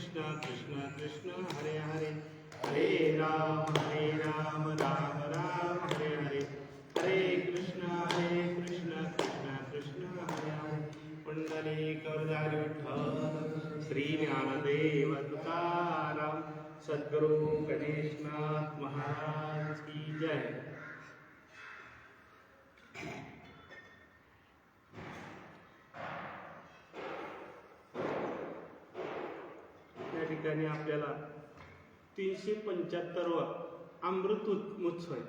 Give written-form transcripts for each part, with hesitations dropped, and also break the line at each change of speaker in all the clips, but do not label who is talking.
कृष्ण कृष्ण कृष्ण हरे हरे हरे राम राम राम हरे हरे हरे कृष्ण कृष्ण कृष्ण हरे हरे पुंडलिक वरदारी विठ्ठल श्री ज्ञानदेव तुकाराम सद्गुरु गणेशनाथ महाराज की जय. या ठिकाणी आपल्याला 375वा अमृत महोत्सव आहे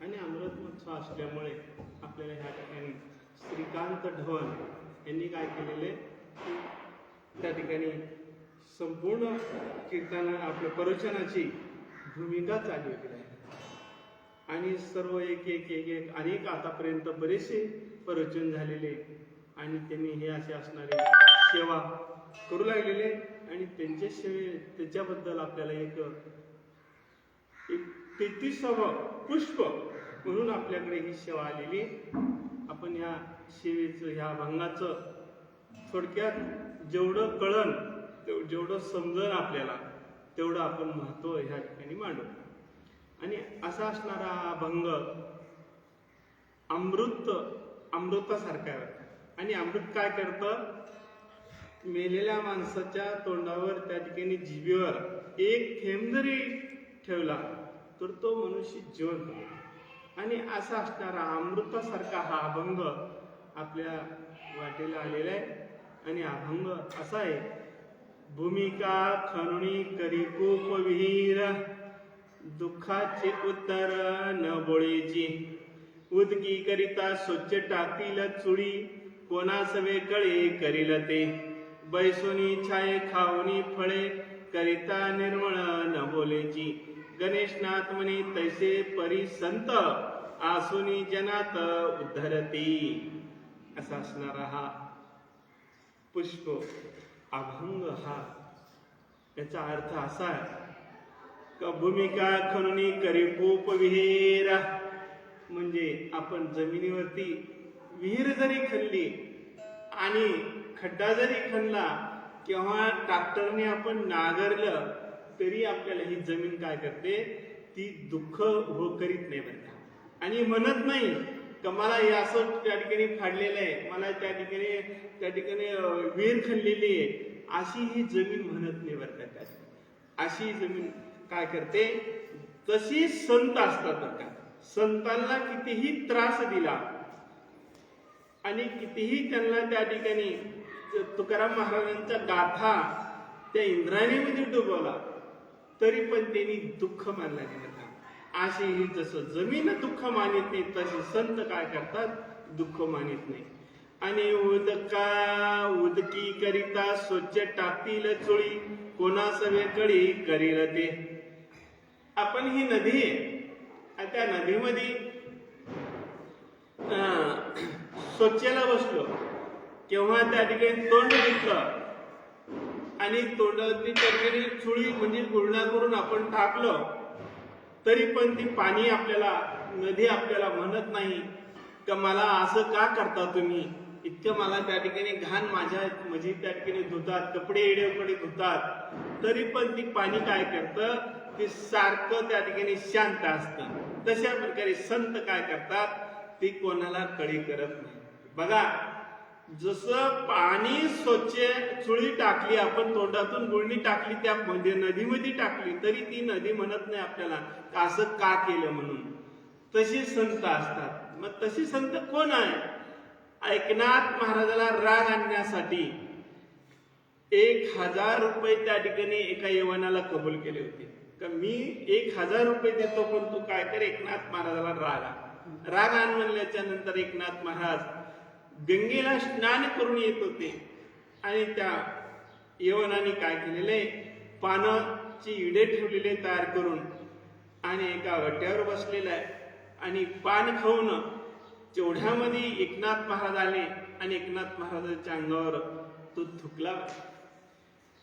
आणि अमृत महोत्सव असल्यामुळे आपल्याला ह्या ठिकाणी श्रीकांत ढवण यांनी काय केलेले, त्या ठिकाणी संपूर्ण कीर्तन आपल्या प्रवचनाची भूमिका चालवलेली आहे आणि सर्व एक एक एक एक अनेक आतापर्यंत बरेचसे प्रवचन झालेले आणि त्यांनी हे असे असणारे सेवा करू लागलेले आणि त्यांच्या त्याच्याबद्दल आपल्याला एक 33वा पुष्प म्हणून आपल्याकडे ही सेवा आलेली. आपण ह्या सेवेचं ह्या अभंगाचं थोडक्यात जेवढं कळण जेवढं समजण आपल्याला तेवढं आपण महत्व ह्या ठिकाणी मांडू. आणि असा असणारा अभंग अमृतासारखा आहे. आणि अमृत काय करतं, मेलेल्या माणसाच्या तोंडावर त्या ठिकाणी जिभेवर एक थेंब जरी ठेवला तर तो मनुष्य जिवंत होतो. आणि असा असणारा अमृतासारखा हा अभंग आपल्या वाटेला आलेला आहे. आणि अभंग असा आहे, भूमिका खरुणी करी खूप विहीर, दुःखाचे उत्तर न बोळेची, उदकी करिता स्वच्छ टाकील चुळी, कोणास वेकळे करील ते, बैसोनी छाये खाऊनी फळे, करिता निर्मळ न बोलेची, गणेशनाथ म्हणे तैसे परी संत, आसुनी जनात उद्धरती. असा असणारा हा पुष्प अभंग हा याचा अर्थ असा आहे का, भूमिका खरुणी करी खूप विहीर, म्हणजे आपण जमिनीवरती विहीर जरी खणली आणि खड्डा जरी खणला किंवा ट्रॅक्टरने आपण नांगरलं तरी आपल्याला ही जमीन काय करते, ती दुःख करीत नाही बरं का. आणि म्हणत नाही का मला हे असं त्या ठिकाणी फाडलेलं आहे, मला त्या ठिकाणी विहीर खणलेली आहे, अशी ही जमीन म्हणत नाही बरं का. अशी जमीन काय करते, तशी संत असतात बरं का. संतांना कितीही त्रास दिला आणि कितीही त्यांना त्या ठिकाणी तुकाराम महाराजांचा गाथा त्या इंद्रायणीमध्ये डुबवला तरी पण त्यांनी दुःख मानला नाही. अशी ही जसं जमीन दुःख मानित नाही तसे संत काय करतात, दुःख मानित नाही. आणि उदकी करिता स्वच्छ टाकील चुळी, कोणास वेकळी करील ते. आपण ही नदी आहे, त्या नदीमध्ये स्वच्छला बसलो केव्हा त्या ठिकाणी तोंड घेतलं आणि तोंडातली त्या चुळी म्हणजे गुळणा करून आपण टाकलं तरी पण ती पाणी आपल्याला, नदी आपल्याला म्हणत नाही का मला असं का करता तुम्ही, इतकं मला त्या ठिकाणी घाण माझ्या म्हणजे त्या ठिकाणी धुतात, कपडे एडेकडे धुतात, तरी पण ती पाणी काय करतं, ते सारखं त्या ठिकाणी शांत असतं. तशा प्रकारे संत काय करतात, ती कोणाला कळी करत नाही. बघा, जसं पाणी स्वच्छ चुळी टाकली आपण, तोंडातून गुळणी टाकली त्या नदीमध्ये टाकली तरी ती नदी म्हणत नाही आपल्याला असं का केलं म्हणून. तशी संत असतात. मग तशी संत कोण आहे, एकनाथ महाराजाला राग आणण्यासाठी 1000 रुपये त्या ठिकाणी एका यवनाला कबूल केले होते का मी 1000 रुपये देतो पण तू काय कर, एकनाथ महाराजाला राग आण म्हणल्याच्या नंतर एकनाथ महाराज गंगेला स्नान करून येत होते आणि त्या यवनाने काय केलेले, पानाची इडे ठेवलेले तयार करून आणि एका वट्यावर बसलेला आहे आणि पान खाऊन तेवढ्यामध्ये एकनाथ महाराज आले आणि एकनाथ महाराजांच्या अंगावर तो थुकला.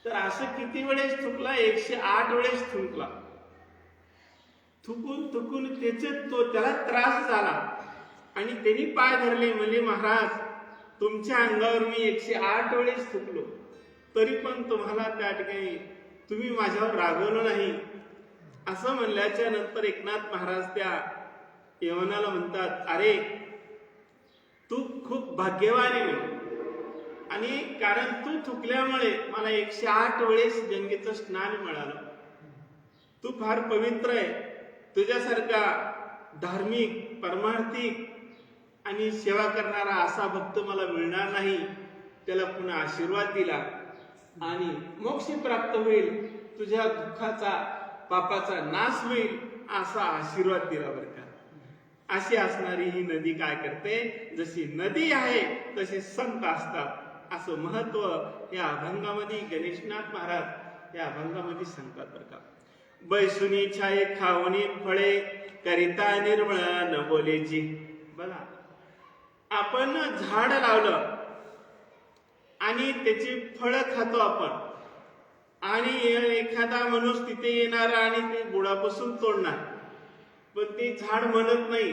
तर असं किती वेळेस थुकला, 108 वेळेस थुंकला. थुकून त्याला त्रास झाला आणि त्यांनी पाय धरले, म्हणजे महाराज तुमच्या अंगावर मी 108 वेळेस थुकलो तरी पण तुम्हाला त्या ठिकाणी तुम्ही माझ्यावर रागवलं नाही. असं म्हणल्याच्या नंतर एकनाथ महाराज त्या यवनाला म्हणतात, अरे तू खूप भाग्यवान आहे म्हणे. आणि कारण तू चुकल्यामुळे मला 108 वेळेस गंगेचं स्नान मिळालं. तू फार पवित्र आहे. तुझ्यासारखा धार्मिक, परमार्थिक आणि सेवा करणारा असा भक्त मला मिळणार नाही. त्याला पुन्हा आशीर्वाद दिला आणि मोक्ष प्राप्त होईल, तुझ्या दुःखाचा, पापाचा नाश होईल असा आशीर्वाद दिला बरं का. अशी असणारी ही नदी काय करते, जशी नदी आहे तसे संत असतात असं महत्व या अभंगामध्ये गणेशनाथ महाराज या अभंगामध्ये सांगतात बरं का. बैसुनी छाये खावणी फळे करिता निर्मळ न बोलेची. बघा, आपण झाड लावलं आणि त्याची फळं खातो आपण, आणि एखादा माणूस तिथे येणार आणि ते बुडापासून तोडणार, पण ते झाड म्हणत नाही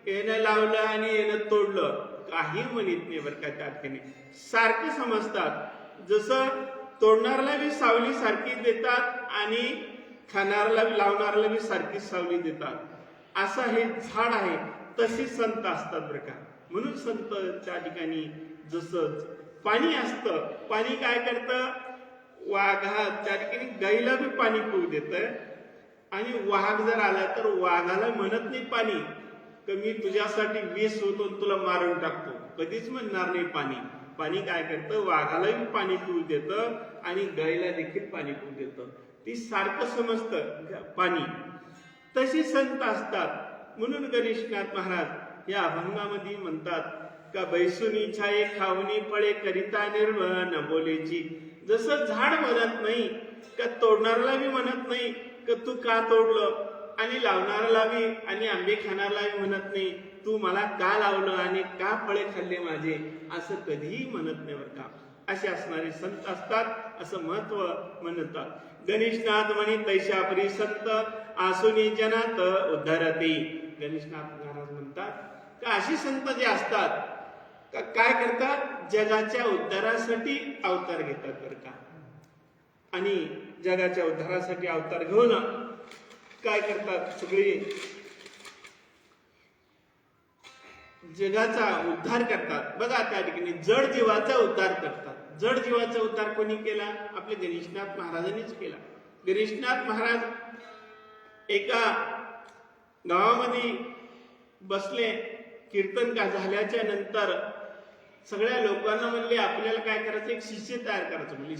यानं लावलं आणि यानं तोडलं, काही म्हणत नाही बरं का. त्या ठिकाणी सारखं समजतात. जसं तोडणाऱ्याला बी सावली सारखी देतात आणि खाणाऱ्याला बी, लावणाऱ्याला बी सारखी सावली देतात. असं हे झाड आहे, तशी संत असतात बरं का. म्हणून संत त्या ठिकाणी जसं पाणी असतं, पाणी काय करतं, वाघा त्या ठिकाणी गाईला बी पाणी पिऊ देतं. आणि वाघ जर आला तर वाघाला म्हणत नाही पाणी, की मी तुझ्यासाठी विष होतो तुला मारून टाकतो, कधीच म्हणणार नाही पाणी. पाणी काय करतं, वाघाला बी पाणी पिऊ देतं आणि गाईला देखील पाणी पिऊ देतं. ती सारखं समजतं पाणी. तशी संत असतात. म्हणून गणेशनाथ महाराज या अभंगामध्ये म्हणतात का, बैसुनी छाये खावणी फळे करिता निर्मळ न बोलेची. जसं झाड म्हणत नाही का, तोडणाऱ्याला बी म्हणत नाही का तू का तोडलं, आणि लावणाऱ्याला बी आणि आंबे खाणाऱ्याला बी म्हणत नाही तू मला का लावलं आणि का फळे खाल्ले माझे, असं कधीही म्हणत नाही बरं का. असे असणारे संत असतात असं महत्व म्हणतात. गणेशनाथ म्हणे तैशापरी संत आसुनी जनात उद्धरती. गणेशनाथ महाराज म्हणतात का अशी संत जे असतात का काय करतात, जगाच्या उद्धारासाठी अवतार घेतात बरं का. आणि जगाच्या उद्धारासाठी अवतार घेऊन काय करतात, सगळे जगाचा उद्धार करतात. बघा त्या ठिकाणी जड जीवाचा उद्धार करतात. जड जीवाचा उद्धार कोणी केला, आपले गणेशनाथ महाराजांनीच केला. गणेशनाथ महाराज एका गावामध्ये बसले. कीर्तन का झाल्याच्या नंतर सगळ्या लोकांना म्हणले आपल्याला काय करायचं, एक शिष्य तयार करायचं. म्हणजे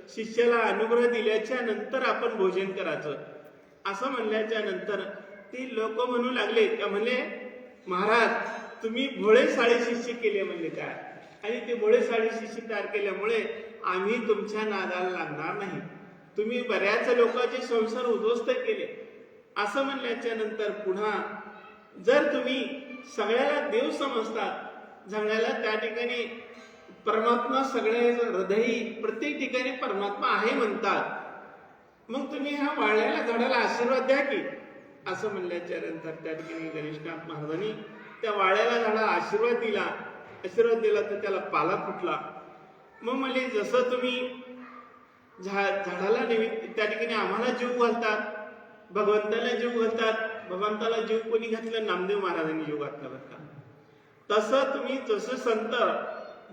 शिष्याला अनुग्रह दिल्याच्या नंतर आपण भोजन करायचं. असं म्हणल्याच्या नंतर ते लोक म्हणू लागले का, म्हणले महाराज तुम्ही भोळे साळे शिष्य केले म्हणले काय, आणि ते भोळे साळे शिष्य तयार केल्यामुळे आम्ही तुमच्या नादाला लागणार नाही. तुम्ही बऱ्याच लोकांचे संसार उद्ध्वस्त केले. असं म्हणल्याच्या नंतर पुन्हा जर तुम्ही सगळ्याला देव समजतात, सगळ्याला त्या ठिकाणी परमात्मा सगळ्या हृदयी प्रत्येक ठिकाणी परमात्मा आहे म्हणतात, मग तुम्ही ह्या वाळलेल्या झाडाला आशीर्वाद द्या की. असं म्हणल्याच्या नंतर त्या ठिकाणी गणेशनाथ महाराजांनी त्या वाळलेल्या झाडाला आशीर्वाद दिला. आशीर्वाद दिला तर त्याला पाला फुटला. मग म्हणजे जसं तुम्ही झाडाला निमित्त त्या ठिकाणी आम्हाला जीव घालतात, भगवंताला जीव घालतात. भगवंताला जीव कोणी घातलं, नामदेव महाराजांनी जीव घातला बरं का. तसं तुम्ही जसं संत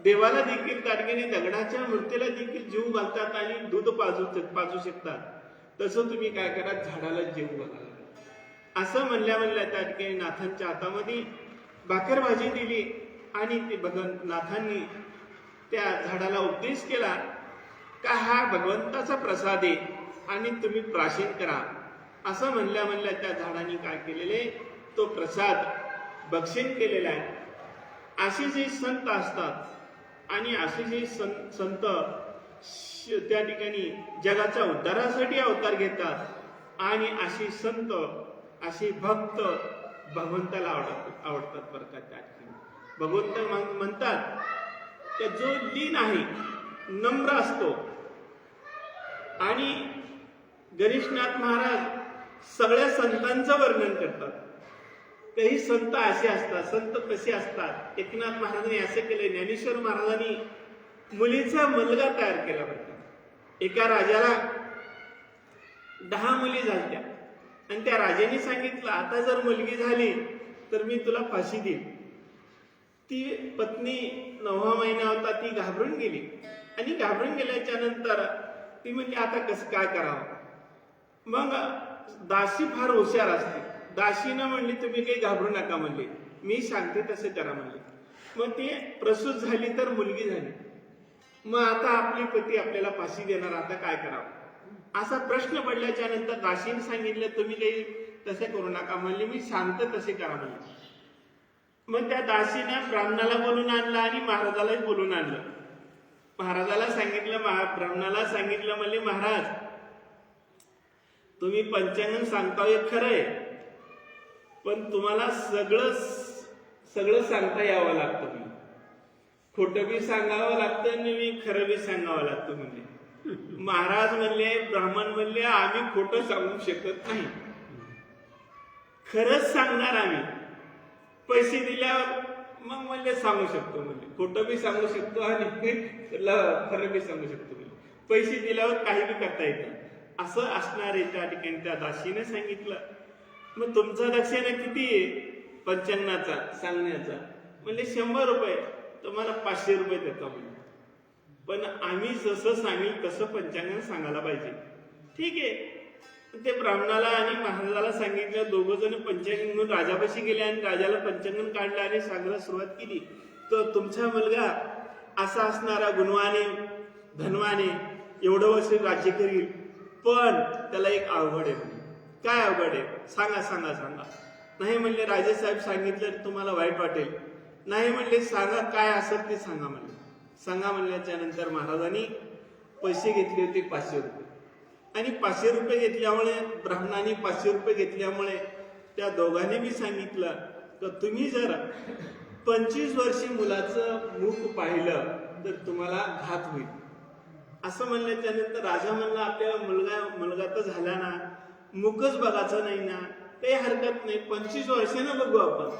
देवाला देखील त्या ठिकाणी दगडाच्या मूर्तीला देखील जीव घालतात आणि दूध पाजू शकतात, तसं तुम्ही काय करा, झाडाला जीव घाला. असं म्हणल्या त्या ठिकाणी नाथांच्या हातामध्ये भाकर भाजी दिली आणि ते नाथांनी त्या झाडाला उपदेश केला का हा भगवंताचा प्रसाद आहे आणि तुम्ही प्राशन करा. असं म्हणल्या त्या झाडाने काय केलेले, तो प्रसाद भक्षण केलेला आहे. असे जे संत असतात आणि असे जे संत त्या ठिकाणी जगाच्या उद्धारासाठी अवतार घेतात आणि असे संत असे भक्त भगवंताला आवडतात बरं का. त्या ठिकाणी भगवंत म्हणतात की जो लीन आहे, नम्र असतो. आणि गणेशनाथ महाराज सगळ्या संतांचं वर्णन करतात. काही संत असे असतात, संत तसे असतात. एकनाथ महाराजांनी असे केले. ज्ञानेश्वर महाराजांनी मुलीचा मुलगा तयार केला बरं का. एका राजाला 10 मुली झाल्या आणि त्या राजाने सांगितलं आता जर मुलगी झाली तर मी तुला फाशी देईन. ती पत्नी 9वा महिना होता, ती घाबरून गेली आणि घाबरून गेल्याच्या नंतर ती म्हणली आता कसं काय करावं. मग दासी फार हुशार असते, दासीनं म्हणली तुम्ही काही घाबरू नका म्हणले, मी सांगते तसे करा म्हणले. मग ती प्रसूत झाली तर मुलगी झाली. मग आता आपली पती आपल्याला फाशी देणार, आता काय करावं असा प्रश्न पडल्याच्या नंतर दासीने सांगितलं तुम्ही काही तसे करू नका म्हणले, मी सांगते तसे करा म्हणले. मग त्या दासीनं ब्राह्मणाला बोलून आणलं आणि महाराजालाही बोलून आणलं. महाराजाला सांगितलं, ब्राह्मणाला सांगितलं म्हणले महाराज तुम्ही पंचांगण सांगताय खरंय, पण तुम्हाला सगळं सांगता यावं लागतं. खोटं बी सांगावं लागतं आणि खरं बी सांगावं लागतं म्हणजे. महाराज म्हणले, ब्राह्मण म्हणले आम्ही खोटं सांगू शकत नाही, खरंच सांगणार आम्ही. पैसे दिल्यावर मग म्हणले सांगू शकतो म्हणजे, खोटं बी सांगू शकतो आणि खरं बी सांगू शकतो म्हणजे. पैसे दिल्यावर काही बी करता येतं असं असणार आहे. त्या ठिकाणी त्या दासीने सांगितलं मग तुमचा दक्षिणा किती आहे पंचांगणाचा सांगण्याचा म्हणजे 100 रुपये, तुम्हाला 500 रुपये देतो म्हणजे. पण आम्ही जसं सांगेल तसं पंचांगण सांगायला पाहिजे. ठीक आहे. ते ब्राह्मणाला आणि महाराजाला सांगितलं. दोघं जण पंचांगण घेऊन राजापाशी गेले आणि राजाला पंचांगण काढलं आणि सांगायला सुरुवात केली. तर तुमचा मुलगा असा असणारा गुणवाने धनवाने एवढं वर्ष राज्य करील, पण त्याला एक अवघड आहे. काय अवघड आहे सांगा सांगा सांगा. नाही म्हणले राजेसाहेब सांगितलं तुम्हाला वाईट वाटेल. नाही म्हणले सांगा काय असत ते सांगा म्हणले. सांगा म्हणल्याच्या नंतर महाराजांनी पैसे घेतले होते 500 रुपये आणि 500 रुपये घेतल्यामुळे ब्राह्मणाने 500 रुपये घेतल्यामुळे त्या दोघांनी मी सांगितलं तर तुम्ही जर 25 वर्षी मुलाचं मुख पाहिलं तर तुम्हाला घात होईल असं म्हणल्याच्या नंतर राजा म्हणला आपल्याला मुलगा तर झाला ना, मुखच बघायचं नाही ना, काही हरकत नाही 25 वर्षानं बघू आपण.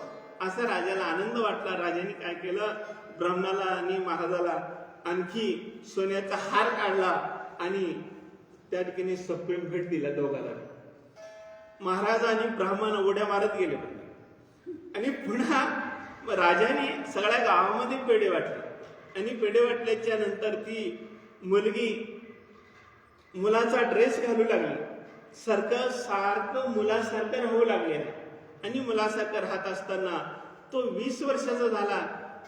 असा राजाला आनंद वाटला. राजाने काय केलं ब्राह्मणाला आणि महाराजाला आणखी सोन्याचा हार काढला आणि त्या ठिकाणी सप्रेम भेट दिला दोघांना. महाराज आणि ब्राह्मण उड्या मारत गेले आणि पुन्हा राजाने सगळ्या गावामध्ये पेढे वाटले आणि पेढे वाटल्याच्या नंतर ती मुलगी मुलाचा ड्रेस घालू लागली. सारखं मुलासारखं राहू लागले आणि मुलासारखं राहत असताना तो 20 वर्षाचा झाला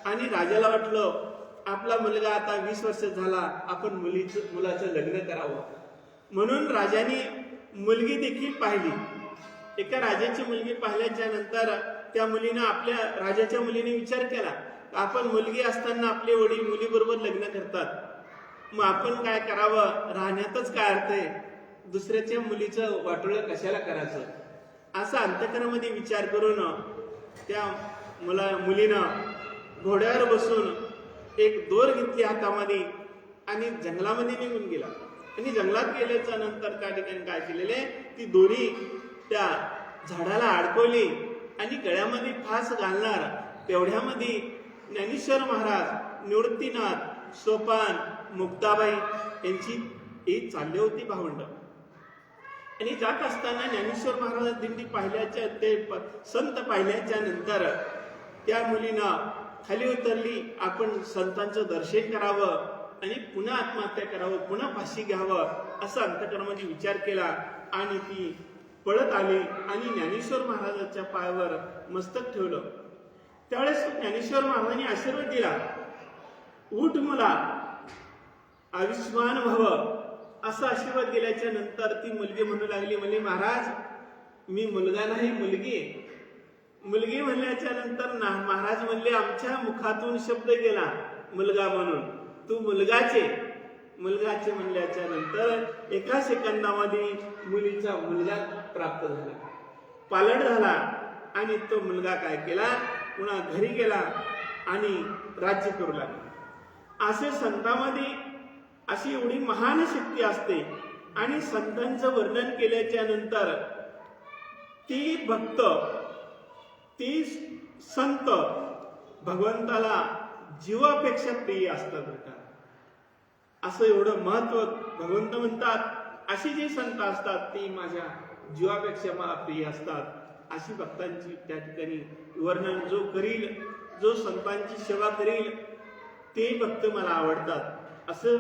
आणि राजाला वाटलं आपला मुलगा आता 20 वर्ष झाला, आपण मुलाचं लग्न करावं. म्हणून राजाने मुलगी देखील पाहिली. एका राजाची मुलगी पाहिल्याच्या नंतर त्या मुलीनं आपल्या राजाच्या मुलीने विचार केला आपण मुलगी असताना आपले वडील मुलीबरोबर लग्न करतात, मग आपण काय करावं, राहण्यातच काय अर्थ आहे, दुसऱ्याच्या मुलीचं वाटोळं कशाला करायचं. असा अंतःकरणामध्ये विचार करून त्या मुलीनं घोड्यावर बसून एक दोर घेतली हातामध्ये आणि जंगलामध्ये निघून गेला. आणि जंगलात गेल्याच्या नंतर त्या ठिकाणी काय केलेले ती दोरी त्या झाडाला अडकवली आणि गळ्यामध्ये फास घालणार तेवढ्यामध्ये ज्ञानेश्वर महाराज, निवृत्तीनाथ, सोपान, मुक्ताबाई यांची एक चालली होती भावंड. आणि जात असताना ज्ञानेश्वर महाराज दिंडी पाहिल्याच्या ते संत पाहिल्याच्या नंतर त्या मुलीनं खाली उतरली. आपण संतांचं दर्शन करावं आणि पुन्हा आत्महत्या करावं, पुन्हा फाशी घ्यावं असं अंतःकरणामध्ये विचार केला आणि ती पळत आली आणि ज्ञानेश्वर महाराजांच्या पायावर मस्तक ठेवलं. त्यावेळेस ज्ञानेश्वर महाराजांनी आशीर्वाद दिला, उठ मुला, आयुष्मान भव असा आशीर्वाद दिल्याच्या नंतर ती मुलगी म्हणू लागली म्हणजे महाराज मी मुलगा नाही मुलगी. मुलगी म्हणल्याच्या नंतर महाराज म्हणले आमच्या मुखातून शब्द गेला मुलगा म्हणून, तू मुलगाचे म्हणल्याच्या नंतर एका सेकंदामध्ये मुलीचा मुलगा प्राप्त झाला, पालट झाला आणि तो मुलगा काय केला पुन्हा घरी गेला आणि राज्य करू लागला. असे संतांमध्ये अशी एवढी महान शक्ती असते आणि संतांचं वर्णन केल्याच्या नंतर ती भक्त, ती संत भगवंताला जीवापेक्षा प्रिय असतात. असं एवढं महत्व भगवंत म्हणतात अशी जी संत असतात ती माझ्या जीवापेक्षा मला प्रिय असतात. अशी भक्तांची त्या ठिकाणी वर्णन जो करील, जो संतांची सेवा करील ते भक्त मला आवडतात असं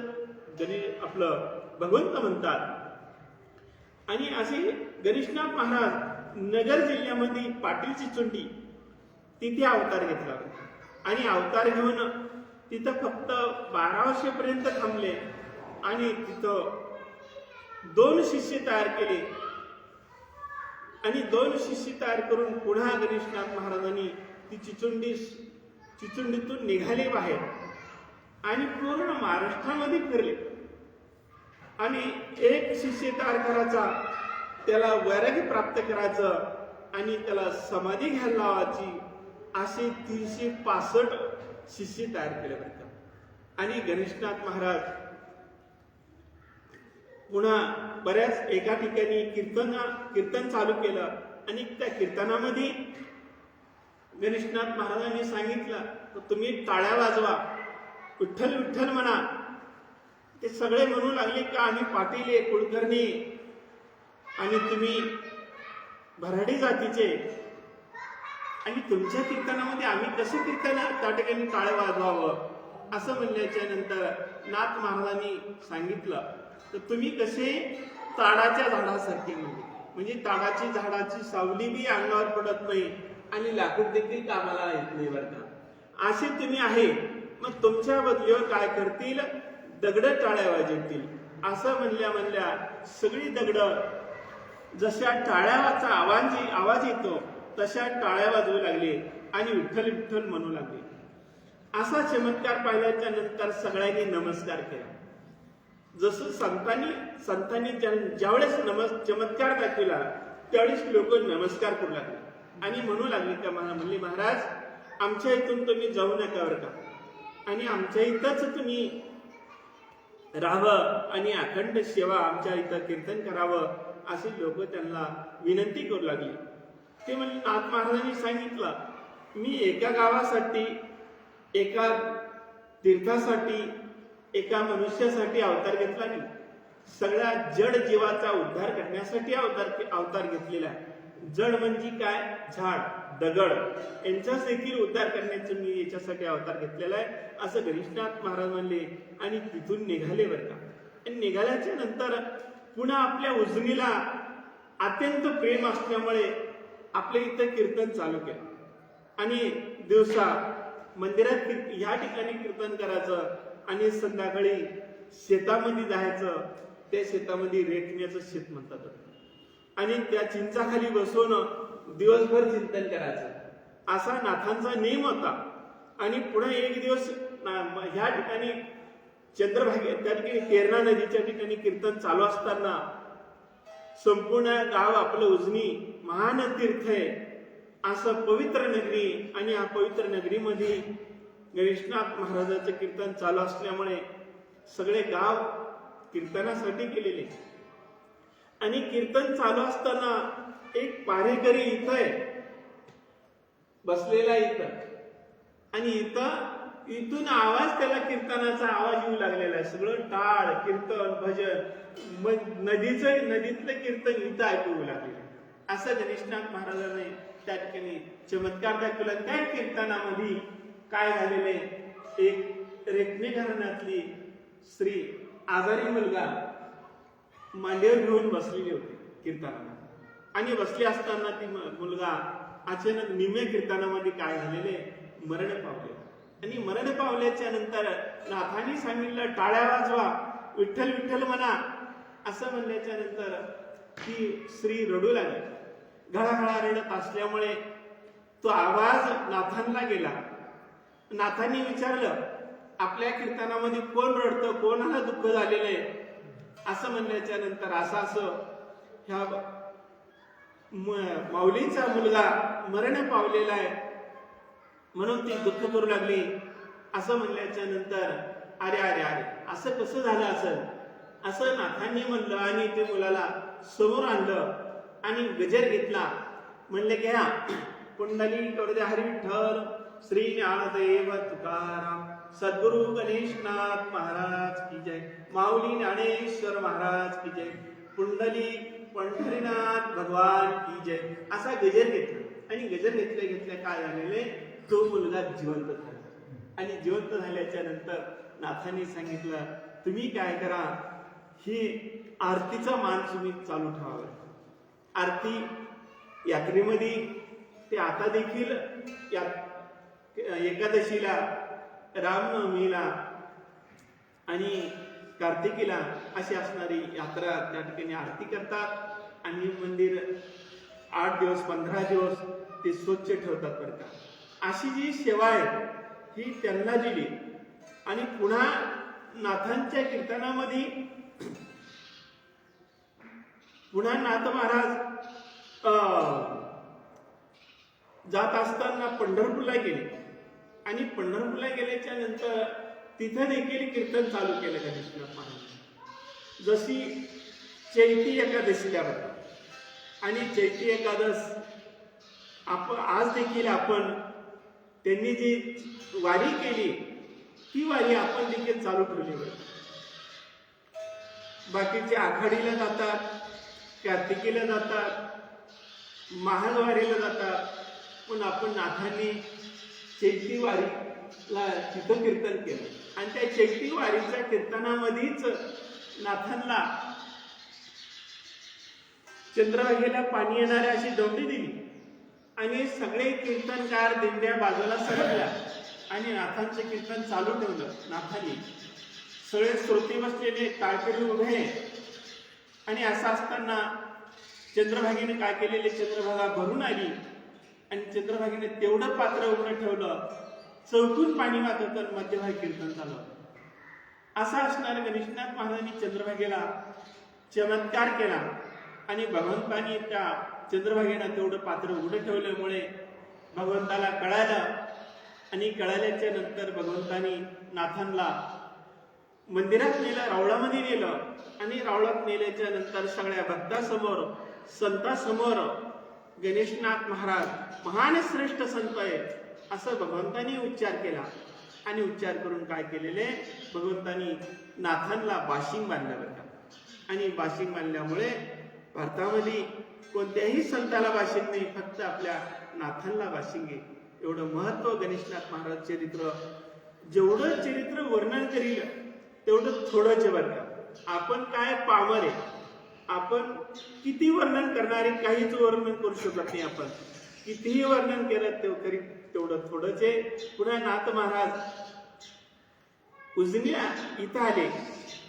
आपलं भगवंत म्हणतात. आणि असे गणेशनाथ महाराज नगर जिल्ह्यामध्ये पाटील चिचोंडी तिथे अवतार घेतला आणि अवतार घेऊन तिथं फक्त 12 वर्षापर्यंत थांबले आणि तिथं 2 शिष्य तयार केले आणि 2 शिष्य तयार करून पुन्हा गणेशनाथ महाराजांनी ती चिचोंडीतून निघाले बाहेर आणि पूर्ण महाराष्ट्रामध्ये फिरले आणि एक शिष्य तयार करायचा, त्याला वैराग्य प्राप्त करायचं आणि त्याला समाधी घ्यायला लावायची, असे 365 शिष्य तयार केले बरं. आणि गणेशनाथ महाराज पुन्हा बऱ्याच एका ठिकाणी कीर्तन चालू केलं आणि त्या कीर्तनामध्ये गणेशनाथ महाराजांनी सांगितलं तर तुम्ही टाळ्या वाजवा, विठ्ठल विठ्ठल म्हणा. ते सगळे म्हणू लागले का आम्ही पाटील आहे, कुलकर्णी आणि तुम्ही भराडी जातीचे आणि तुमच्या कीर्तनामध्ये आम्ही कसं कीर्तन त्या ठिकाणी टाळ्या वाजवावं असं म्हणल्याच्या नंतर नाथ महाराजांनी सांगितलं तर तुम्ही कसे ताडाच्या झाडासारखे म्हणजे ताडाची झाडाची सावली बी अंगावर पडत नाही आणि लाकूड देखील कामाला येत नाही बरं का, असे तुम्ही आहे. मग तुमच्या बदलीवर काय करतील, दगड टाळ्या वाजवतील. असं म्हणल्या सगळी दगड जशा टाळ्याचा आवाज येतो तशा टाळ्या वाजवू लागले आणि विठ्ठल विठ्ठल म्हणू लागले. असा चमत्कार पाहिल्याच्या नंतर सगळ्यांनी नमस्कार केला. जसं संतांनी ज्यावेळेस चमत्कार दाखविला त्यावेळेस लोक नमस्कार करू लागले आणि म्हणू लागले का म्हणले महाराज आमच्या इथून तुम्ही जाऊ नका बरं का आणि आमच्या इथंच तुम्ही राहावं आणि अखंड सेवा आमच्या इथं कीर्तन करावं असे लोक त्यांना विनंती करू लागली. ते म्हणजे नाथ महाराजांनी सांगितलं मी एका गावासाठी, एका तीर्थासाठी, एका मनुष्यासाठी अवतार घेतला नाही, सगळ्या जड जीवाचा उद्धार करण्यासाठी अवतार घेतलेला आहे. जड म्हणजे काय, झाड दगड यांचाच देखील उद्धार करण्याचं मी याच्यासाठी अवतार घेतलेला आहे असं गणेशनाथ महाराज म्हणले आणि तिथून निघाले बरं का. आणि निघाल्याच्या नंतर पुन्हा आपल्या उजनीला अत्यंत प्रेम असल्यामुळे आपल्या इथं कीर्तन चालू केलं आणि दिवसा मंदिरात या ठिकाणी कीर्तन करायचं आणि संध्याकाळी शेतामध्ये जायचं. त्या शेतामध्ये रेटण्याचं शेत म्हणतात आणि त्या चिंचाखाली बसून दिवसभर चिंतन करायचं असा नाथांचा नियम होता. आणि पुन्हा एक दिवस ह्या ठिकाणी चंद्रभागे त्या ठिकाणी तेरणा नदीच्या ठिकाणी कीर्तन चालू असताना संपूर्ण गाव आपलं उजनी महान तीर्थ आहे असं पवित्र नगरी आणि या पवित्र नगरीमध्ये गणेशनाथ महाराजांचं कीर्तन चालू असल्यामुळे सगळे गाव कीर्तनासाठी गेलेले आणि कीर्तन चालू असताना एक पारेकरी इथं आहे बसलेला इथं आणि इथून आवाज त्याला कीर्तनाचा आवाज येऊ लागलेला आहे. सगळं टाळ कीर्तन भजन नदीतलं कीर्तन इथं ऐकू लागले. असं गणेशनाथ महाराजांनी त्या ठिकाणी चमत्कार दाखवला. त्या कीर्तनामध्ये काय झालेले, एक रेखणे घराण्यातली स्त्री आजारी मुलगा मांडीवर घेऊन बसलेली होती कीर्तनामध्ये आणि बसली असताना ती मुलगा अचानक निम्या कीर्तनामध्ये काय झालेले, मरण पावले. आणि मरण पावल्याच्या नंतर नाथांनी सांगितलं टाळ्या वाजवा, विठ्ठल विठ्ठल म्हणा. असं म्हणल्याच्या नंतर ती स्त्री रडू लागली. घळाघळा रडत असल्यामुळे तो आवाज नाथांना गेला. नाथांनी विचारलं आपल्या कीर्तनामध्ये कोण रडतं, कोणाला दुःख झालेलं आहे. असं म्हणल्याच्या नंतर असं ह्या माऊलीचा मुलगा मरण पावलेला आहे म्हणून ती दुःख करू लागली. असं म्हणल्याच्या नंतर अरे अरे अरे असं कसं झालं असेल असं नाथांनी म्हणलं आणि ते मुलाला समोर आणलं आणि गजर घेतला. म्हणले घ्या, कुंडली करू दे हरी विठ्ठल श्री ज्ञानदेव तुकाराम सद्गुरु गणेशनाथ महाराज की जय, माऊली ज्ञानेश्वर महाराज की जय, पुंडली पंढरीनाथ भगवान की जय, असा गजर घेतला. आणि गजर घेतल्या काय झालेले, तो मुलगा जिवंत झाला. आणि जिवंत झाल्याच्या नंतर नाथांनी सांगितलं, तुम्ही काय करा, ही आरतीचा मान तुम्ही चालू ठेवावा. आरती यात्रेमध्ये ते आता देखील एकादशीला, रामनवमीला आणि कार्तिकीला अशी असणारी यात्रा त्या ठिकाणी आरती करतात. आणि मंदिर 8 दिवस 15 दिवस ते स्वच्छ ठेवतात बरं का. अशी जी सेवा आहे ही त्यांना दिली. आणि पुन्हा नाथांच्या कीर्तनामध्ये पुन्हा नाथ महाराज जात असताना पंढरपूरला गेले. आणि पंढरपूरला गेल्याच्या नंतर तिथं देखील कीर्तन चालू केलं गणेशनाथ महाराज. जशी चैती एकादशीला बघा. आणि चैती एकादश आज देखील आपण त्यांनी जी वारी केली ती वारी आपण देखील चालू ठेवली बघा. बाकीचे आखाडीला जातात, कार्तिकीला जातात, महाद्वारीला जातात, पण आपण नाथांनी चैती वारीला तिथं कीर्तन केलं. आणि त्या चैती वारीच्या कीर्तनामध्येच नाथांना चंद्रभागेला पाणी येणारी अशी दौंडी दिली. आणि सगळे कीर्तनकार दिंड्या बाजूला सरकल्या आणि नाथांचे कीर्तन चालू ठेवलं. नाथांनी सगळे श्रोते बसलेले, टाळकरी उभे. आणि असं असताना चंद्रभागेने काय केलेले, चंद्रभागा भरून आली आणि चंद्रभागेने तेवढं पात्र उघडं ठेवलं, चौकून पाणी वाहत होतं, मध्यभागी कीर्तन चालू. असा असणाऱ्या गणेशनाथ महाराजांनी चंद्रभागेला चमत्कार केला. आणि भगवंतानी त्या चंद्रभागेनं तेवढं पात्र उघडं ठेवल्यामुळे भगवंताला कळालं. आणि कळाल्याच्या नंतर भगवंतानी नाथांना मंदिरात नेलं, रावळामध्ये नेलं. आणि रावळात नेल्याच्या नंतर सगळ्या भक्तासमोर, संतांसमोर गणेशनाथ महाराज महान श्रेष्ठ संत आहे असं भगवंतानी उच्चार केला. आणि उच्चार करून काय केलेले, भगवंतानी नाथांना बाशिंग बांधलं बरं का. आणि बाशिंग बांधल्यामुळे भारतामध्ये कोणत्याही संताला बाशिंग नाही, फक्त आपल्या नाथांना बाशिंग आहे. एवढं महत्व गणेशनाथ महाराज चरित्र. जेवढं चरित्र वर्णन करील तेवढं थोडंच बरं का. आपण काय पामर आहे, आपण किती वर्णन करणारे, काहीच वर्णन करू शकत नाही. आपण कितीही वर्णन केलं तेवढं थोडंच आहे. पुन्हा नाथ महाराज उजनीला इथं आले.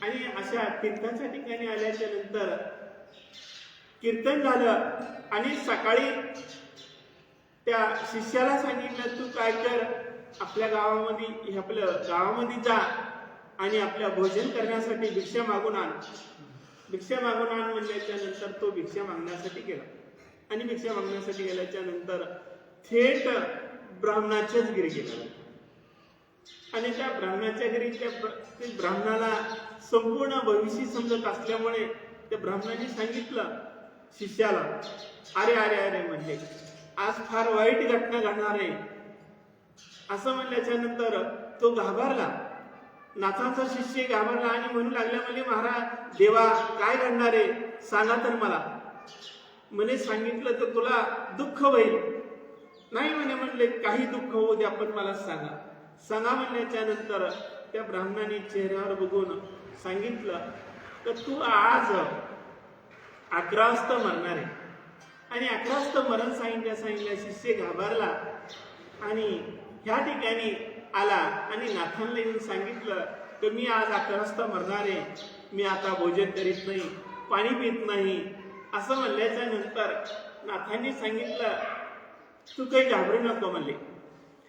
आणि अशा कीर्तनाच्या ठिकाणी आल्याच्या नंतर कीर्तन झालं. आणि सकाळी त्या शिष्याला सांगितलं, तू काय कर, आपल्या गावामध्ये, आपल्या गावामध्ये जा आणि आपल्या भोजन करण्यासाठी भिक्षा मागून आण. भिक्षा मागून आण म्हणल्याच्या नंतर तो भिक्षा मागण्यासाठी गेला. आणि भिक्षा मागण्यासाठी गेल्याच्या नंतर थेट ब्राह्मणाच्याच घरी गेला. आणि त्या ब्राह्मणाच्या घरी त्या ब्राह्मणाला संपूर्ण भविष्य समजत असल्यामुळे त्या ब्राह्मणाने सांगितलं शिष्याला, अरे अरे अरे म्हणजे आज फार वाईट घटना घडणार आहे. असं म्हणल्याच्या नंतर तो घाबरला. नाथांचा शिष्य घाबरला आणि म्हणू लागला, म्हणजे महाराज देवा काय घडणार आहे सांगा तर मला. म्हणे सांगितलं तर तुला दुःख होईल. नाही म्हणे, म्हणले काही दुःख होऊ दे, आपण मला सांगा. सांगा म्हणल्याच्या नंतर त्या ब्राह्मणाने चेहऱ्यावर बघून सांगितलं तर तू आज 11 वाजता मरणार आहे. आणि 11 वाजता मरण सांगितल्या शिष्य घाबरला आणि ह्या ठिकाणी आला. आणि नाथांना येऊन सांगितलं की मी आज 11 वाजता मरणार आहे, मी आता भोजन करीत नाही, पाणी पित नाही. असं म्हणल्याच्या नंतर नाथांनी सांगितलं तू काही घाबरू नको म्हणले.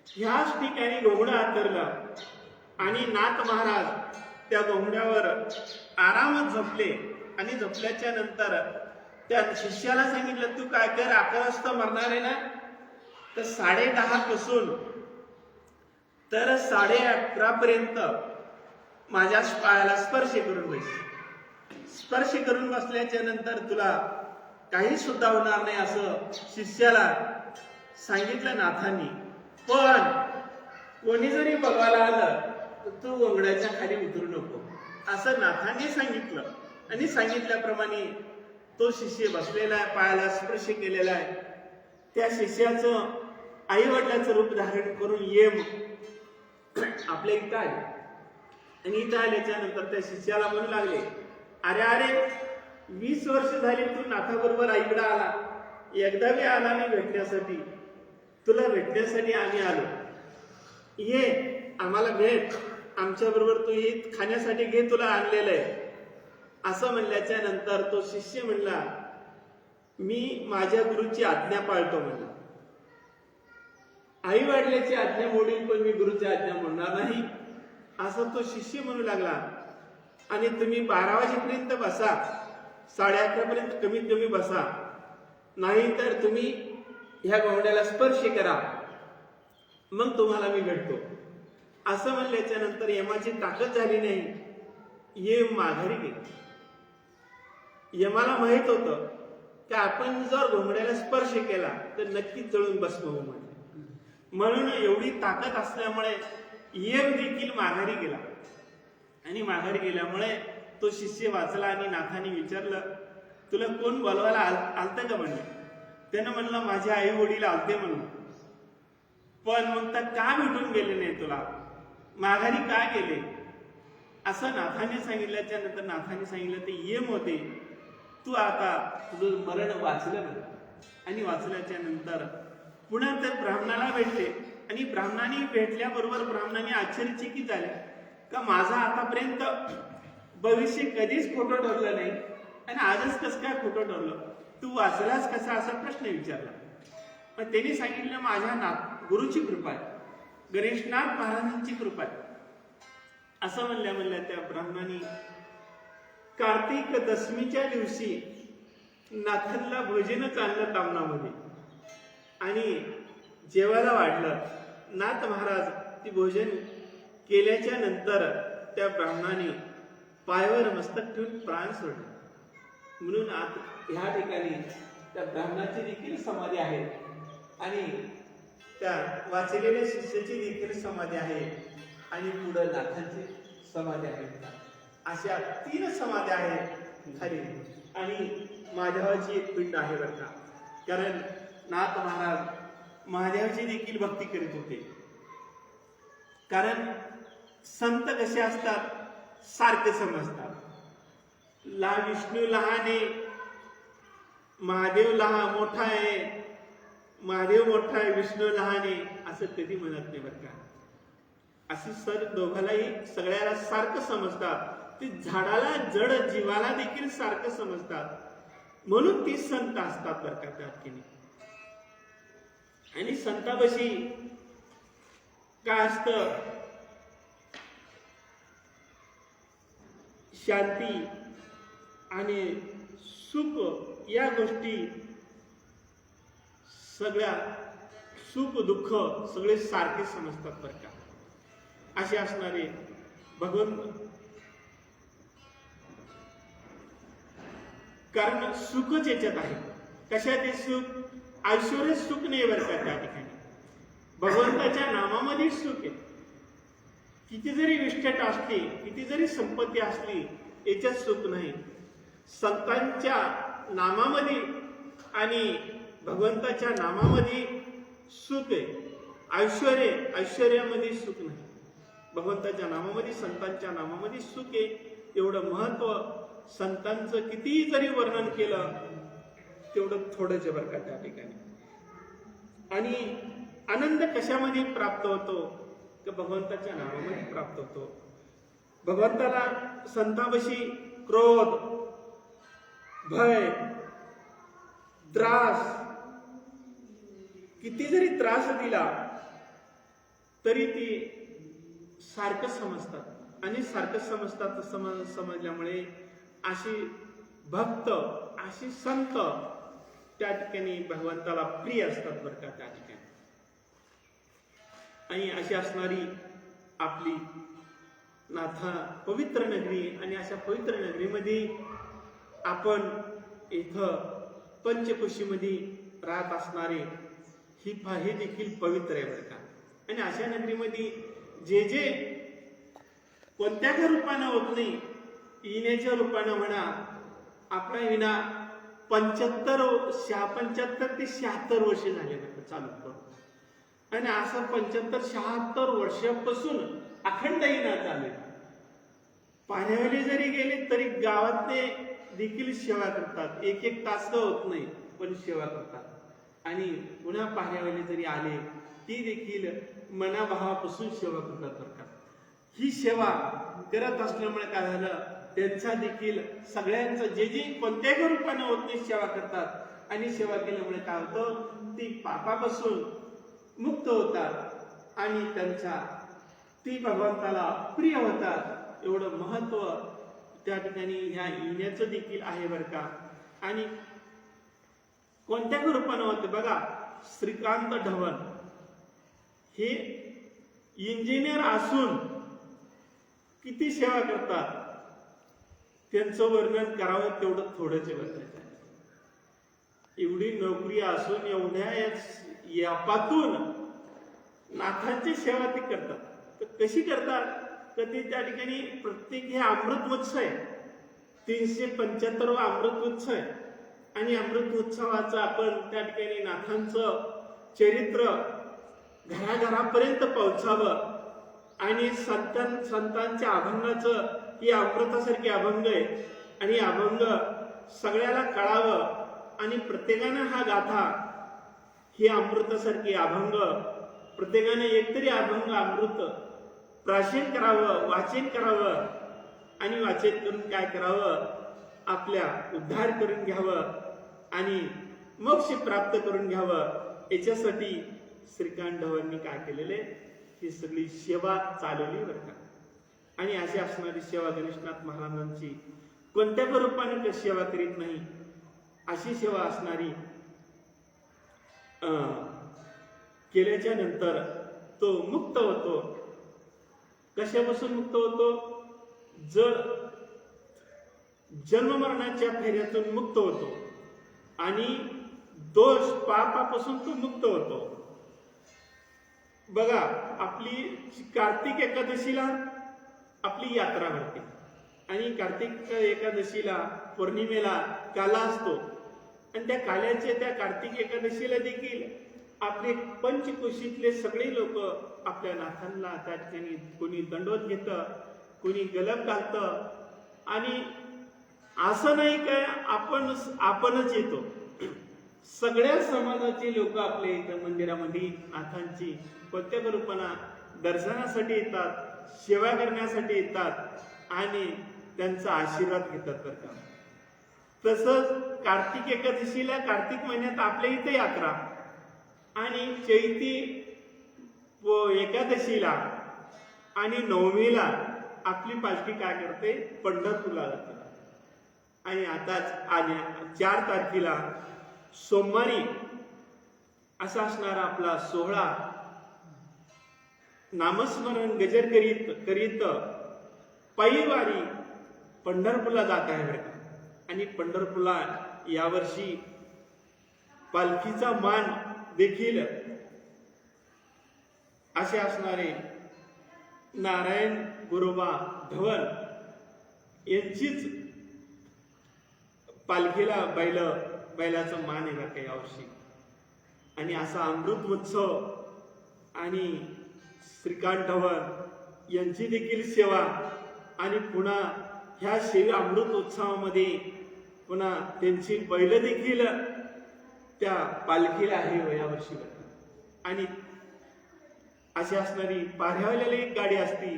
ह्याच ठिकाणी घोंगडं आतरलं आणि नाथ महाराज त्या घोंगड्यावर आरामात झोपले. आणि झोपल्याच्या नंतर त्या शिष्याला सांगितलं तू काय कर, 11 वाजता मरणार आहे ना, तर 10:30 पासून तर 11:30 पर्यंत माझ्या पायाला स्पर्श करून बस. स्पर्श करून बसल्याच्या नंतर तुला काही सुद्धा होणार नाही असं शिष्याला सांगितलं नाथांनी. पण कोणी जरी बघायला आलं तू वंगडाच्या खाली उतरू नको असं नाथाने सांगितलं. आणि सांगितल्याप्रमाणे तो शिष्य बसलेला आहे, पायाला स्पर्श केलेला आहे. त्या शिष्याचं आई वडिलाचं रूप धारण करून येम आपल्या इथं आले. आणि इथं आल्याच्या नंतर त्या शिष्याला म्हणू लागले, अरे अरे 20 वर्ष झाली तू नाथाबरोबर आईकडे आला, एकदा बी आला नाही भेटण्यासाठी. तुला भेटण्यासाठी आम्ही आलो, ये आम्हाला भेट, आमच्या बरोबर तू ये, खाण्यासाठी घे, तुला आणलेलं आहे. असं म्हणल्याच्या नंतर तो शिष्य म्हणला, मी माझ्या गुरुची आज्ञा पाळतो म्हणला. आई वडिलाची आज्ञा मोडील पण मी गुरुची आज्ञा म्हणणार नाही असं तो शिष्य म्हणू लागला. आणि तुम्ही 12 वाजेपर्यंत बसा, 11:30 पर्यंत कमीत कमी बसा, नाही तर तुम्ही ह्या गोंड्याला स्पर्श करा, मग तुम्हाला मी भेटतो. असं म्हणल्याच्या नंतर यमाची ताकद झाली नाही. यम माघारी गेले. यमाला माहित होतं की आपण जर घोंगड्याला स्पर्श केला तर नक्कीच जळून भस्म होऊ म्हटले. म्हणून एवढी ताकद असल्यामुळे यम देखील माघारी गेला. आणि माघारी गेल्यामुळे तो शिष्य वाचला. आणि नाथाने विचारलं, तुला कोण बोलवायला आलतं का म्हणलं. त्यानं म्हणलं, माझे आई वडील आलते म्हणून. पण मग तर का भेटून गेले नाही तुला, माघारी का गेले. असं नाथाने सांगितल्याच्या नंतर नाथाने सांगितलं, ते यम होते, तू आता तुझं मरण वाचलं म्हणून. आणि वाचल्याच्या नंतर पुन्हा त्या ब्राह्मणाला भेटले. आणि ब्राह्मणाने भेटल्याबरोबर ब्राह्मणाने आश्चर्यचकित झाले का माझा आतापर्यंत भविष्य कधीच खोटं ठरलं नाही आणि आजच कसं काय खोटं ठरलं, तू वाचलास कसा, असा प्रश्न विचारला. पण त्यांनी सांगितलं, माझ्या गुरुची कृपा आहे, गणेशनाथ महाराजांची कृपा आहे. असं म्हणल्या त्या ब्राह्मणाने कार्तिक दशमीच्या दिवशी नाथांना भोजनच आणलं तामणामध्ये. आणि जेवायला वाढलं. नाथ महाराज ती भोजन केल्याच्या नंतर त्या ब्राह्मणाने पायावर मस्तक ठेवून प्राण सोडले. म्हणून ह्या ठिकाणी त्या ब्राह्मणाची देखील समाधी आहे आणि त्या वाचलेल्या शिष्याची देखील समाधी आहे आणि पुढे नाथांची समाधी आहे. अशा 3 समाध्या आहेत खाली. आणि महादेवाची एक पिंड आहे बरं का. कारण नाथ महाराज महादेवाची देखील भक्ती करीत होते. कारण संत कसे असतात, सारखे समजतात. विष्णू लहान आहे, महादेव लहान मोठा आहे, महादेव मोठा आहे, विष्णू लहान आहे असं कधी म्हणत नाही बरं का. अशी सर दोघांनाही सगळ्याला सारखं समजतात. ते झाडाला जड जीवाला देखील सारखं समजतात. म्हणून ती संत असतात बरं का त्या ठिकाणी. आणि संतापाशी काय असतं, शांती आणि सुख या गोष्टी सगळ्या, सुख दुःख सगळे सारखे समजतात बरं का. असे असणारे भगवंत. कारण सुखच याच्यात आहे. कशात आहे सुख, ऐश्वर्य सुख नाही बरं का त्या ठिकाणी. भगवंताच्या नामामध्ये सुख आहे. किती जरी विष्ठट असली, किती जरी संपत्ती असली, याच्यात सुख नाही. संतांच्या नामामध्ये आणि भगवंताच्या नामामध्ये सुख आहे. ऐश्वर्यामध्ये सुख नाही. भगवंताच्या नामामध्ये, संतांच्या नामामध्ये सुख आहे. एवढं महत्व संतांचं कितीही जरी वर्णन केलं तेवढं थोडंच बरं का त्या ठिकाणी. आणि आनंद कशामध्ये प्राप्त होतो, तर भगवंताच्या नामामध्ये प्राप्त होतो. भगवंताला संतांपाशी क्रोध, भय, त्रास, किती जरी त्रास दिला तरी ती सारखं समजतात. आणि सारखं समजतात समजल्यामुळे अशी भक्त, अशी संत त्या ठिकाणी भगवंताला प्रिय असतात बरं का त्या ठिकाणी. आणि अशी असणारी आपली नाथा पवित्र नगरी. आणि अशा पवित्र नगरीमध्ये आपण इथं पंचकोशीमध्ये राहत असणारे हे देखील पवित्र आहे बरं का. आणि अशा नगरीमध्ये जे कोणत्या का रूपानं होत नाही, येण्याच्या रूपानं म्हणा. आपला विना 75 ते 76 वर्ष झाले चालू करून, आणि असं 75-76 वर्षापासून अखंड येणं चालू. पाण्यावाले जरी गेले तरी गावातले देखील सेवा करतात. एक तास होत नाही पण सेवा करतात. आणि पुन्हा पाण्यावाले जरी आले ती देखील मनाभावापासून सेवा करतात बरं का. ही सेवा करत असल्यामुळे काय झालं, त्यांचा देखील सगळ्यांचं जे कोणत्याही रूपाने होत नाही सेवा करतात. आणि सेवा केल्यामुळे काय होतं, ती पापापासून मुक्त होतात आणि ती भगवंताला प्रिय होतात. एवढं महत्व त्या ठिकाणी ह्या येण्याचं देखील आहे बरं का. आणि कोणत्या रूपानं होते बघा. श्रीकांत ढवण हे इंजिनियर असून किती सेवा करतात, त्यांचं वर्णन करावं तेवढं थोडंच वर्णन. एवढी नोकरी असून एवढ्या यापातून नाथांची सेवा ते करतात. तर कशी करतात, तर ते त्या ठिकाणी प्रत्येक हे अमृत उत्सव आहे, 375 अमृत उत्सव आहे. आणि अमृत उत्सवाचं आपण त्या ठिकाणी नाथांचं चरित्र घराघरापर्यंत पोहोचावं. आणि संतांच्या अभंगाचं ही अमृतासारखी अभंग आहे. आणि अभंग सगळ्याला कळावं आणि प्रत्येकानं हा गाथा ही अमृतासारखी अभंग प्रत्येकाने एकतरी अभंग अमृत प्राशन करावं, वाचन करावं. आणि वाचन करून काय करावं, आपल्या उद्धार करून घ्यावं आणि मोक्ष प्राप्त करून घ्यावं. याच्यासाठी श्रीकांत ढवळांनी काय केलेले, ही सगळी सेवा चालवली बरं का. आणि अशी असणारी सेवा गणेशनाथ महाराजांची कोणत्या रूपाने सेवा करीत नाही, अशी सेवा असणारी केल्याच्या नंतर तो मुक्त होतो. कशापासून मुक्त होतो, जर जन्म मरणाच्या फेऱ्यातून मुक्त होतो आणि दोष पापापासून तो मुक्त होतो. बघा, आपली कार्तिक एकादशीला आपली यात्रा भरते आणि कार्तिक एकादशीला पौर्णिमेला काला असतो. आणि त्या काल्याच्या त्या कार्तिक एकादशीला देखील आपले पंचकोशीतले सगळे लोक आपल्या नाथांना त्या ठिकाणी कोणी दंडवत घेतं, कोणी गलप घालतं. आणि असं नाही काय आपणच येतो, सगळ्या समाजाचे लोक आपल्या इथं मंदिरामध्ये नाथांची प्रत्येक रूपाना दर्शनासाठी येतात, सेवा करण्यासाठी येतात आणि त्यांचा आशीर्वाद घेतात बरं का. तसंच कार्तिक एकादशीला कार्तिक महिन्यात आपल्या इथे यात्रा आणि चैती एकादशीला आणि नवमीला आपली पालखी काय करते, पंढरपूरला जाते. आणि आताच आल्या 4 तारखेला सोमवारी असा असणारा आपला सोहळा नामस्मरण गजर करीत पायीवारी पंढरपूरला जात आहे बरं. आणि पंढरपूरला यावर्षी पालखीचा मान देखील असे असणारे नारायण गुरुबा ढवळ यांचीच पालखीला बैलाचा मान आहे का यावर्षी. आणि असा अमृत उत्सव आणि श्रीकांत ढवळ यांची देखील सेवा. आणि पुन्हा ह्या अमृत उत्सवामध्ये पुन्हा त्यांची बैल देखील त्या पालखीला आहे यावर्षी. आणि अशी असणारी पारिवाल्याला एक गाडी असती,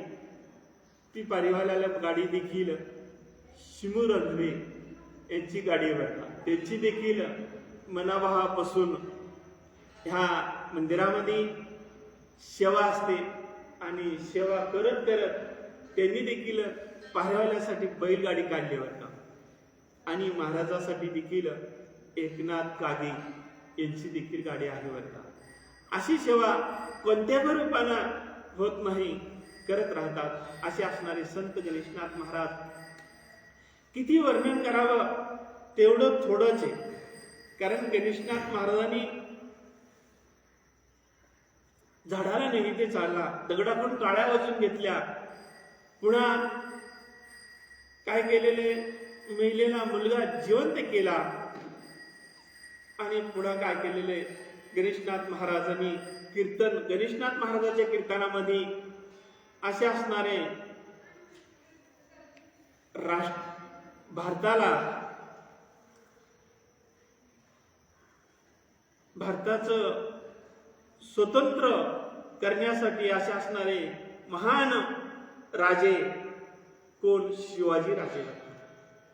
ती पारिवाल्याला गाडी देखील शिमू रणवे यांची गाडी बघा, त्यांची देखील मनाभावापासून ह्या मंदिरामध्ये सेवा असते. आणि सेवा करत करत त्यांनी देखील पारिवाल्यासाठी बैलगाडी काढली बरं. आणि महाराजासाठी देखील एकनाथ कागे यांची देखील गाडी आहे बरं. अशी सेवा कोणत्या रूपानं होत नाही, करत राहतात. असे असणारे संत गणेशनाथ महाराज किती वर्णन करावं तेवढं थोडंच आहे. कारण गणेशनाथ महाराजांनी झाडाला नैवेद्य चालला, दगडाकडून काळ्या वाजून घेतल्या पुन्हा काय केलेले, मेलेला मुलगा जिवंत केला. आणि पुन्हा काय केलेले, गणेशनाथ महाराजांनी कीर्तन, गणेशनाथ महाराजांच्या कीर्तनामध्ये असे असणारे भारताचं स्वतंत्र करण्यासाठी असे असणारे महान राजे कोण, शिवाजी राजे.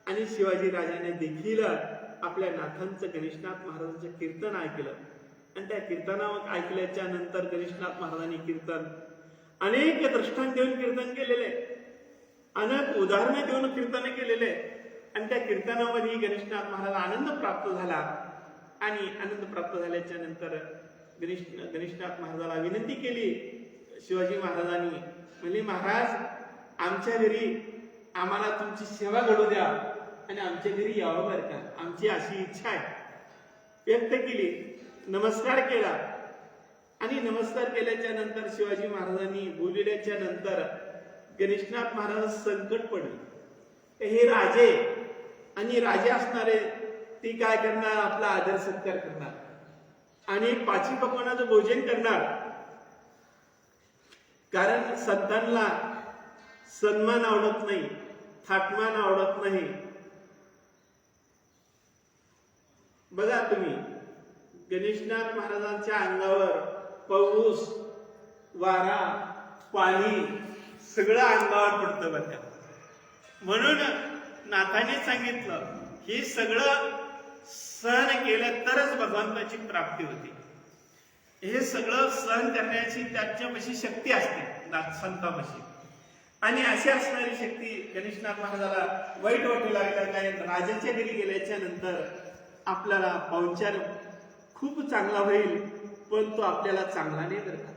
आणि शिवाजी राजाने देखील आपल्या नाथांचं, गणेशनाथ महाराजांचं कीर्तन ऐकलं. आणि त्या कीर्तनावर ऐकल्याच्या नंतर गणेशनाथ महाराजांनी कीर्तन अनेक दृष्टांत देऊन कीर्तन केलेले, अनेक उदाहरणं देऊन कीर्तन केलेले. आणि त्या कीर्तनामध्ये गणेशनाथ महाराज आनंद प्राप्त झाला. आणि आनंद प्राप्त झाल्याच्या नंतर गणेशनाथ महाराजाला विनंती केली शिवाजी महाराजांनी. म्हणजे महाराज, आमच्या घरी आम्हाला तुमची सेवा घडू द्या आणि आमच्या घरी यावं बरं का, आमची अशी इच्छा आहे व्यक्त केली. नमस्कार केला. आणि नमस्कार केल्याच्या नंतर शिवाजी महाराजांनी बोलल्याच्या नंतर गणेशनाथ महाराज संकट पडले. हे राजे आणि राजे असणारे ती काय करणार, आपला आदर सत्कार करणार आणि पाची पकवानाचं भोजन करणार. कारण संतांना सन्मान आवडत नाही, थाटमान आवडत नाही. बघा तुम्ही, गणेशनाथ महाराजांच्या अंगावर पाऊस, वारा, पाणी सगळं अंगावर पडतं बघा. म्हणून नाथाने सांगितलं, हे सगळं सहन केलं तरच भगवंताची प्राप्ती होते. हे सगळं सहन करण्याची त्याच्यापाशी शक्ती असते संतापाशी. आणि अशी असणारी शक्ती गणेशनाथ महाराजाला वाईट वाटू लागला. काय, राजाच्या घरी गेल्याच्या नंतर आपल्याला पाहुणचार खूप चांगला होईल, पण तो आपल्याला चांगला नाही बरं का.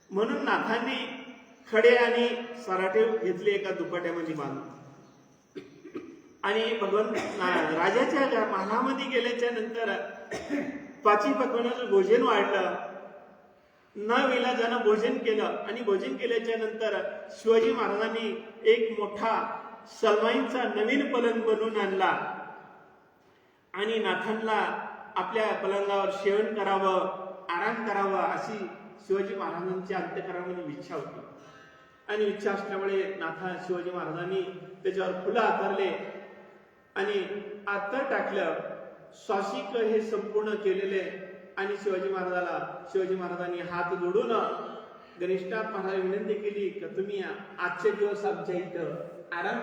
म्हणून नाथांनी खडे आणि सराटे घेतले एका दुपाट्यामध्ये बांधून. आणि राजाच्या महालामध्ये गेल्याच्या नंतर पाची पकवानाचं भोजन वाढलं. न विलाजानं भोजन केलं. आणि भोजन केल्याच्या नंतर शिवाजी महाराजांनी एक मोठा सलमाईंचा नवीन पलंग बनवून आणला. आणि नाथांना आपल्या पलंगावर शेवण करावं, आराम करावा अशी शिवाजी महाराजांच्या अंतःकरणामध्ये इच्छा होती. आणि इच्छा असल्यामुळे शिवाजी महाराजांनी त्याच्यावर फुलं आकारले आणि आत्तर टाकलं. स्वासिक हे संपूर्ण केलेले. आणि शिवाजी महाराजांनी हात जोडून गणेशनाथ महाराज विनंती केली की तुम्ही आजचे दिवस आमच्या इथं आराम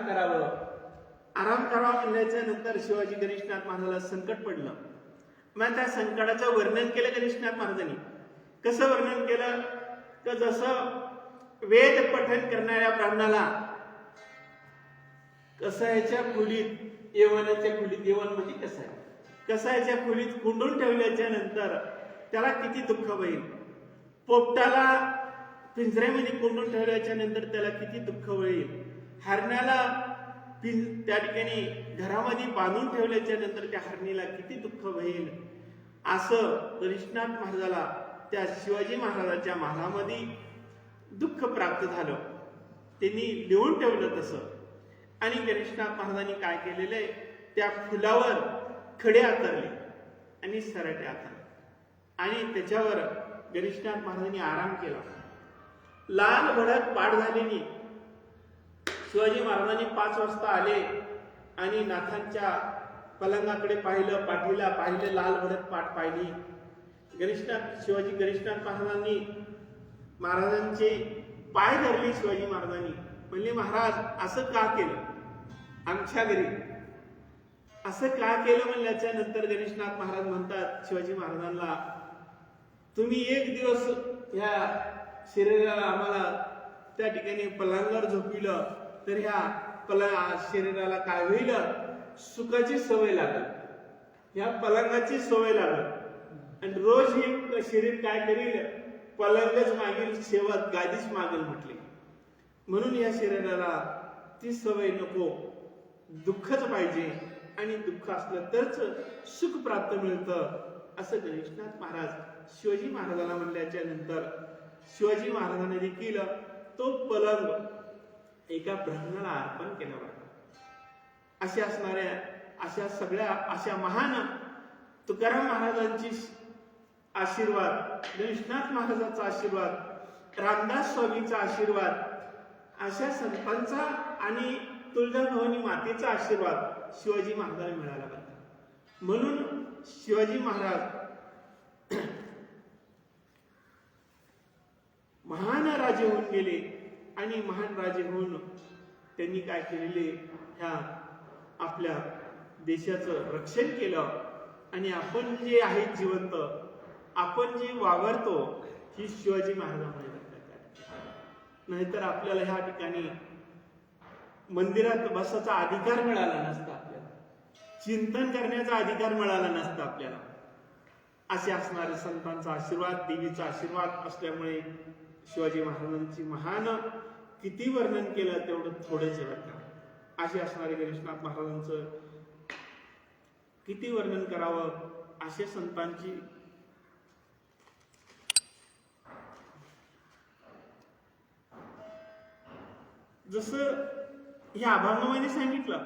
करावा म्हणल्याच्या नंतर शिवाजी गणेशनाथ महाराजाला संकट पडलं. मग त्या संकटाचं वर्णन केलं गणेशनाथ महाराजांनी. कसं वर्णन केलं, तर जसं वेद पठण करणाऱ्या ब्राह्मणाला कसायच्या खोलीत, यवनाच्या खोलीत, यवन म्हणजे कसायच्या खोलीत कुंडून ठेवल्याच्या नंतर त्याला किती दुःख होईल. पोपटाला पिंजऱ्यामध्ये कोंडून ठेवल्याच्या नंतर त्याला किती दुःख होईल. हरणाला त्या ठिकाणी घरामध्ये बांधून ठेवल्याच्या नंतर त्या हरणीला किती दुःख होईल. असं गणेशनाथ महाराजाला त्या शिवाजी महाराजांच्या महालामध्ये दुःख प्राप्त झालं. त्यांनी लिहून ठेवलं तसं. आणि गणेशनाथ महाराजांनी काय केलेलं, त्या फुलावर खडे आतरले आणि सराटे आतरले. आणि त्याच्यावर गणेशनाथ महाराजांनी आराम केला. लाल भडक पाठ झालेली. शिवाजी महाराजांनी 5 वाजता आले आणि नाथांच्या पलंगाकडे पाहिलं, पाठीला पाहिलं, लाल भडक पाठ पाहिली. गणेशनाथ महाराजांचे पाय धरले. शिवाजी महाराजांनी म्हणले, महाराज असं का केलं आमच्या घरी, असं का केलं म्हणल्याच्या नंतर गणेशनाथ महाराज म्हणतात शिवाजी महाराजांना, तुम्ही एक दिवस ह्या शरीराला आम्हाला त्या ठिकाणी पलंगावर झोपविलं तर ह्या शरीराला काय होईल, सुखाची सवय लागल, ह्या पलंगाची सवय लागल. आणि रोज हे शरीर काय करील, पलंगच मागील, शेवट गादीच मागेल म्हटले. म्हणून या शरीराला ती सवय नको, दुःखच पाहिजे. आणि दुःख असलं तरच सुख प्राप्त मिळतं. असं गणेशनाथ महाराज शिवाजी महाराजांना म्हणल्याच्या नंतर शिवाजी महाराजांनी देखील तो पलंग एका ब्राह्मणाला अर्पण केलं होतं. अशा सगळ्या अशा महान तुकाराम महाराजांची आशीर्वाद, गणेशनाथ महाराजांचा आशीर्वाद, रामदास स्वामींचा आशीर्वाद, अशा संतांचा आणि तुळजाभवानी मातेचा आशीर्वाद शिवाजी महाराजांना मिळाला होता. म्हणून शिवाजी महाराज महान राजे होऊन गेले आणि महान राजे होऊन त्यांनी काय केलेले, ह्या आपल्या देशाचं रक्षण केलं. आणि आपण जे आहे जिवंत, आपण जे वावरतो, ही शिवाजी महाराजांमुळे नाहीतर आपल्याला ह्या ठिकाणी मंदिरात बसायचा अधिकार मिळाला नसता, आपल्याला चिंतन करण्याचा अधिकार मिळाला नसता आपल्याला. असे असणारे संतांचा आशीर्वाद, देवीचा आशीर्वाद असल्यामुळे शिवाजी महाराजांची महान किती वर्णन केलं तेवढं थोडेच आहे. असे असणारे गणेशनाथ महाराजांचं किती वर्णन करावं. असे संतांची जसं ह्या अभंगामध्ये सांगितलं,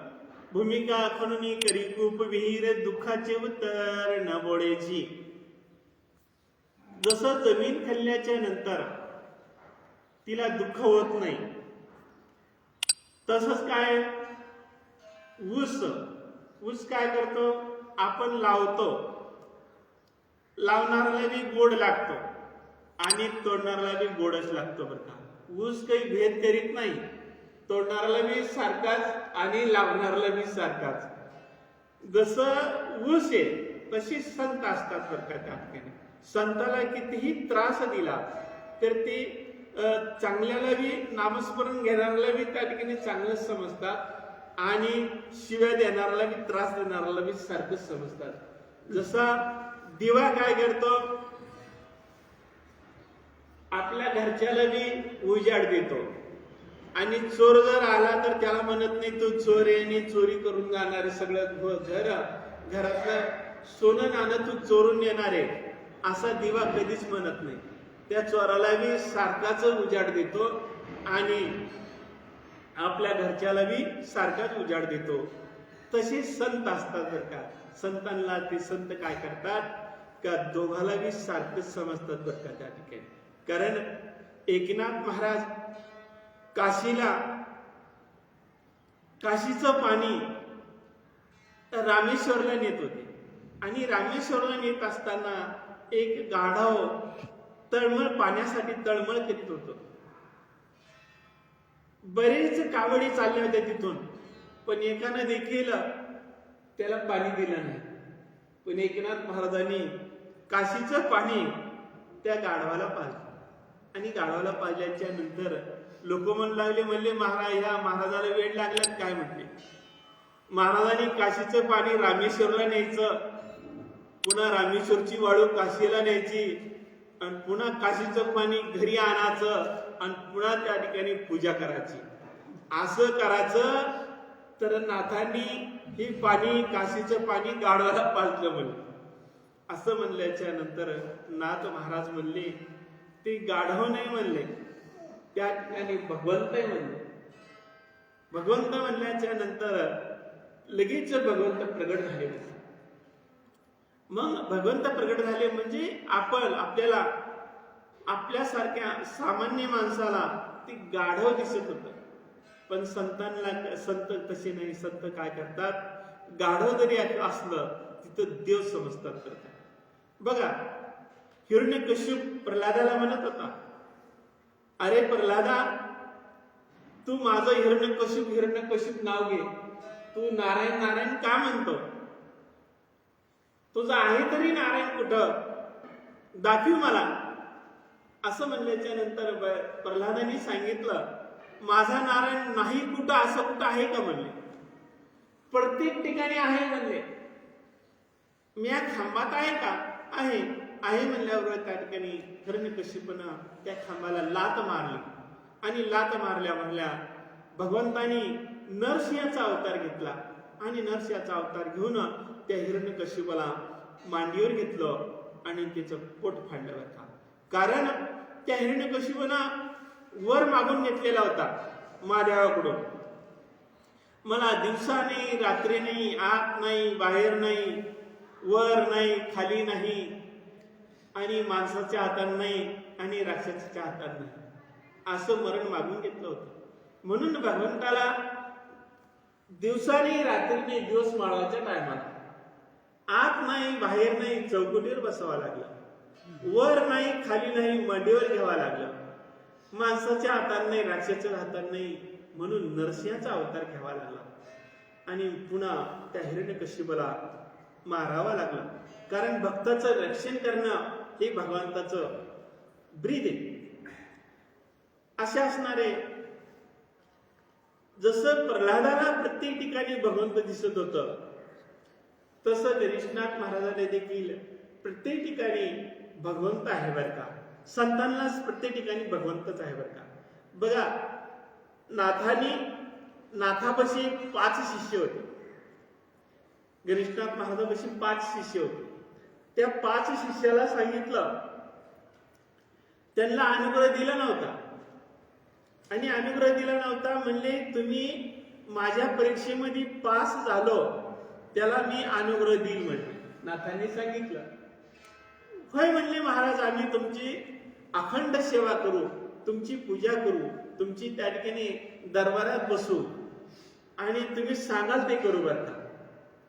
भूमिका खणुनी करी खूप विहीर दुःखाचे उत्तर न बोडेची. जसं जमीन खाल्ल्याच्या नंतर तिला दुःख होत नाही, तसंच काय ऊस काय करतो, आपण लावतो, लावणाऱ्याला बी गोड लागतो आणि तोडणाऱ्याला बी गोडच लागतो बरं का. ऊस काही भेद करीत नाही, तोडणाऱ्याला बी सारखाच आणि लावणाऱ्याला बी सारखाच. जसं ऊस आहे तशी संत असतात बरं का. त्या ठिकाणी संताला कितीही त्रास दिला तर ते चांगल्याला बी, नामस्मरण घेणाऱ्याला बी त्या ठिकाणी चांगलंच समजतात आणि शिव्या देणाऱ्याला बी, त्रास देणाऱ्याला बी सारखंच समजतात. जसा दिवा काय करतो, आपल्या घरच्याला बी उजाड देतो आणि चोर जर आला तर त्याला म्हणत नाही तो चोर आहे आणि चोरी करून जाणारे, सगळं घरातलं सोनं नाणं तू चोरून येणारे, असा दिवा कधीच म्हणत नाही. त्या चोराला बी सारखाच उजाड देतो आणि आपल्या घरच्याला बी सारखाच उजाड देतो. तसे संत असतात बरं का. संतांना ते संत काय करतात का, दोघाला बी सारखंच समजतात बरं का त्या ठिकाणी. कारण एकनाथ महाराज काशीचं पाणी रामेश्वरला नेत होते आणि रामेश्वरला नेत असताना एक गाढव तळमळ पाण्यासाठी तळमळ करीत होतो. बरेच कावडी चालल्या होत्या तिथून, पण एकानं देखील त्याला पाणी दिलं नाही. पण एकनाथ महाराजांनी काशीचं पाणी त्या गाढवाला पाजलं आणि गाढवाला पाजल्याच्या नंतर लोक म्हणले महाराज, ह्या महाराजाला वेळ लागला काय म्हटले. महाराजांनी काशीचं पाणी रामेश्वरला न्यायचं, पुन्हा रामेश्वरची वाळू काशीला न्यायची आणि पुन्हा काशीचं पाणी घरी आणायचं आणि पुन्हा त्या ठिकाणी पूजा करायची. असं करायचं तर नाथांनी ही पाणी, काशीचं पाणी गाढवाला पाजलं म्हणले. असं म्हणल्याच्या नंतर नाथ महाराज म्हणले ते गाढव नाही म्हणले, त्या ठिकाणी भगवंत म्हणले. भगवंत म्हणल्याच्या नंतर लगेच भगवंत प्रगट झाले. मग भगवंत प्रगट झाले म्हणजे आपल्याला आपल्यासारख्या सामान्य माणसाला ते गाढव दिसत होतं, पण संत तसे नाही. संत काय करतात, गाढव जरी असलं तिथं देव समजतात. बघा, हिरण्यकश्यप प्रल्हादाला म्हणत होता, अरे प्रल्हादा, तू माझं हिरण्यकश्यप नाव घे, तू नारायण नारायण का म्हणतो, तुझं आहे तरी नारायण कुठं, दाखव मला. असं म्हणल्याच्या नंतर प्रल्हादांनी सांगितलं, माझा नारायण नाही कुठं, असं कुठं आहे का म्हणले. प्रत्येक ठिकाणी आहे म्हणले. मी या खांबात आहे का, आहे म्हणल्यावर त्या ठिकाणी हिरण्यकश्यपानं त्या खांबाला लात मारली आणि लात मारल्या भगवंतानी नरसिंहाचा अवतार घेतला आणि नरसिंहाचा अवतार घेऊन त्या हिरण्यकश्यपाला मांडीवर घेतलं आणि त्याचं पोट फाडलं होतं. कारण त्या हिरण्यकश्यपानं वर मागून घेतलेला होता
महादेवाकडून. मला दिवसा नाही, रात्री नाही, आत नाही, बाहेर नाही, वर नाही, खाली नाही, आणि माणसाच्या हातात नाही आणि राक्षसाच्या हातात नाही, असं मरण मागून घेतलं होतं. म्हणून भगवंताला दिवसा नाही, रात्री नाही, दिवस माळवाच्या टायमाला आत नाही, बाहेर नाही, चौकटीवर बसावं लागलं. वर नाही, खाली नाही, मांडीवर घ्यावा लागलं. माणसाच्या हातात नाही, राक्षसाच्या हातात नाही, म्हणून नरसिंहाचा अवतार घ्यावा लागला. आणि पुन्हा त्या हिरण्यकश्यपाला मारावा लागला. कारण भक्ताचं रक्षण करणं हे भगवंताचं ब्रीद आहे. असे असणारे, जसं प्रल्हादाला प्रत्येक ठिकाणी भगवंत दिसत होतं, तसं गणेशनाथ महाराजांना देखील प्रत्येक ठिकाणी भगवंत आहे बरं का. संतांना प्रत्येक ठिकाणी भगवंतच आहे बरं का. बघा, नाथापाशी 5 शिष्य होते. गणेशनाथ महाराजापाशी 5 शिष्य होते. त्या 5 शिष्याला सांगितलं, त्यांना अनुग्रह दिला नव्हता. आणि अनुग्रह दिला नव्हता म्हणले, तुम्ही माझ्या परीक्षेमध्ये पास झालो त्याला मी अनुग्रह देईल म्हणले. नाथांनी सांगितलं, होय म्हणले महाराज, आम्ही तुमची अखंड सेवा करू, तुमची पूजा करू, तुमची त्या ठिकाणी दरबारात बसू, आणि तुम्ही सांगाल ते करू बरं का.